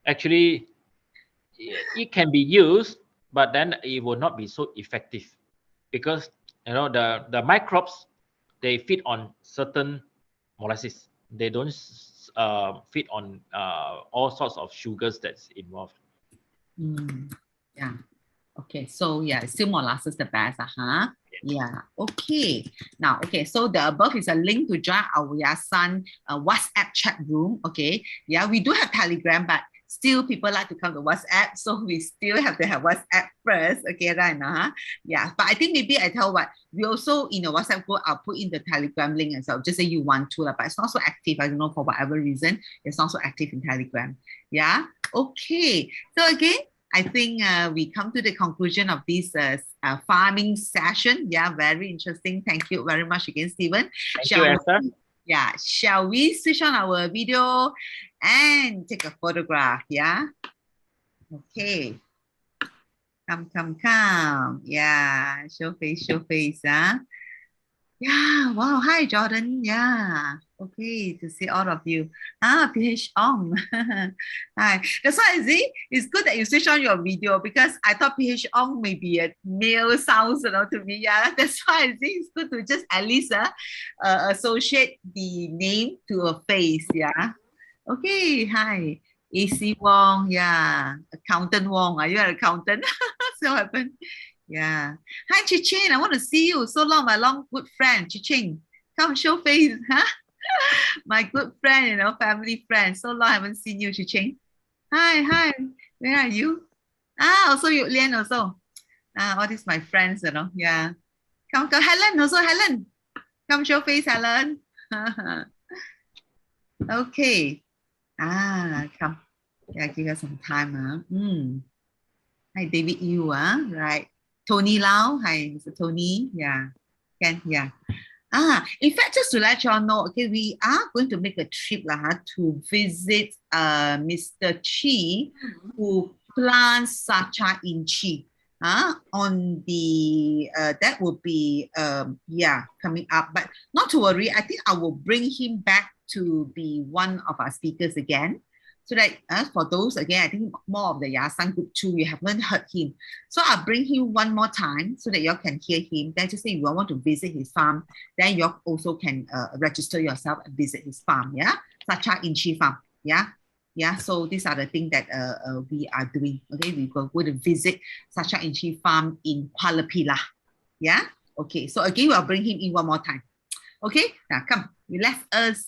Actually, it can be used, but then it will not be so effective because the microbes, they feed on certain molasses. They don't feed on all sorts of sugars that's involved. Yeah. Okay, so yeah, still molasses the best, Yeah, okay. Now, okay, so the above is a link to join our Yayasan WhatsApp chat room, okay? Yeah, we do have Telegram, but still people like to come to WhatsApp, so we still have to have WhatsApp first, okay, right now, Yeah, but I think maybe I tell what, we also, in the WhatsApp group, I'll put in the Telegram link as well, just say you want to, but it's not so active, I don't know, for whatever reason, it's not so active in Telegram, yeah? Okay, so again, I think we come to the conclusion of this farming session. Yeah, very interesting. Thank you very much again, Stephen. Thank you, Esther. Yeah, shall we switch on our video and take a photograph? Yeah. Okay. Come. Yeah, show face, Yeah, wow. Hi, Jordan. Yeah. Okay, to see all of you. PH Ong. Hi. That's why I see it's good that you switch on your video because I thought PH Ong may be a male sounds, to me. Yeah, that's why I think it's good to just at least associate the name to a face. Yeah. Okay. Hi. AC Wong. Yeah. Accountant Wong. Are you an accountant? So what happened? Yeah. Hi, Chiching. I want to see you. So long, my long good friend, Chiching. Come show face, My good friend, family friend. So long, I haven't seen you, Chiching. Hi. Where are you? Also you, Lian also. All these my friends, Yeah. Come, Helen also, Helen. Come show face, Helen. Okay. Come. Yeah, give us some time. Hi, David Yu, right. Tony Lau, hi, Mr. Tony. Yeah, yeah. In fact, just to let y'all know, okay, we are going to make a trip to visit Mr. Chi, who plants sacha in Chi. On the that will be coming up, but not to worry. I think I will bring him back to be one of our speakers again. So that for those, again, I think more of the Yayasan group too, you haven't heard him. So I'll bring him one more time so that you all can hear him. Then just say you want to visit his farm, then you also can register yourself and visit his farm, yeah? Sacha Inchi farm, yeah? Yeah, so these are the things that we are doing, okay? We go to visit Sacha Inchi farm in Kuala Pilah, yeah? Okay, so again, we'll bring him in one more time. Okay, now come, let us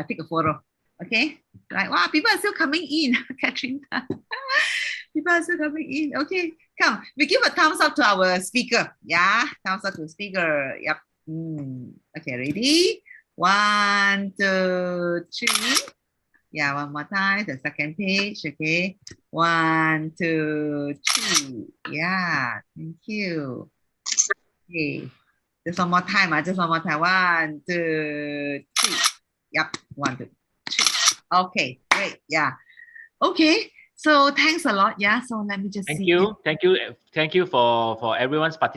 take a photo. Okay, right. Wow, people are still coming in, Catherine. People are still coming in. Okay, come. We give a thumbs up to our speaker. Yeah, thumbs up to the speaker. Yep. Okay, ready? 1, 2, 3. Yeah, one more time. The second page. Okay. 1, 2, 3. Yeah, thank you. Okay. Just one more time. Just one more time. 1, 2, 3. Yep. 1, 2. Okay, great. Yeah. Okay. So thanks a lot. Yeah. So let me just Thank you for everyone's participation.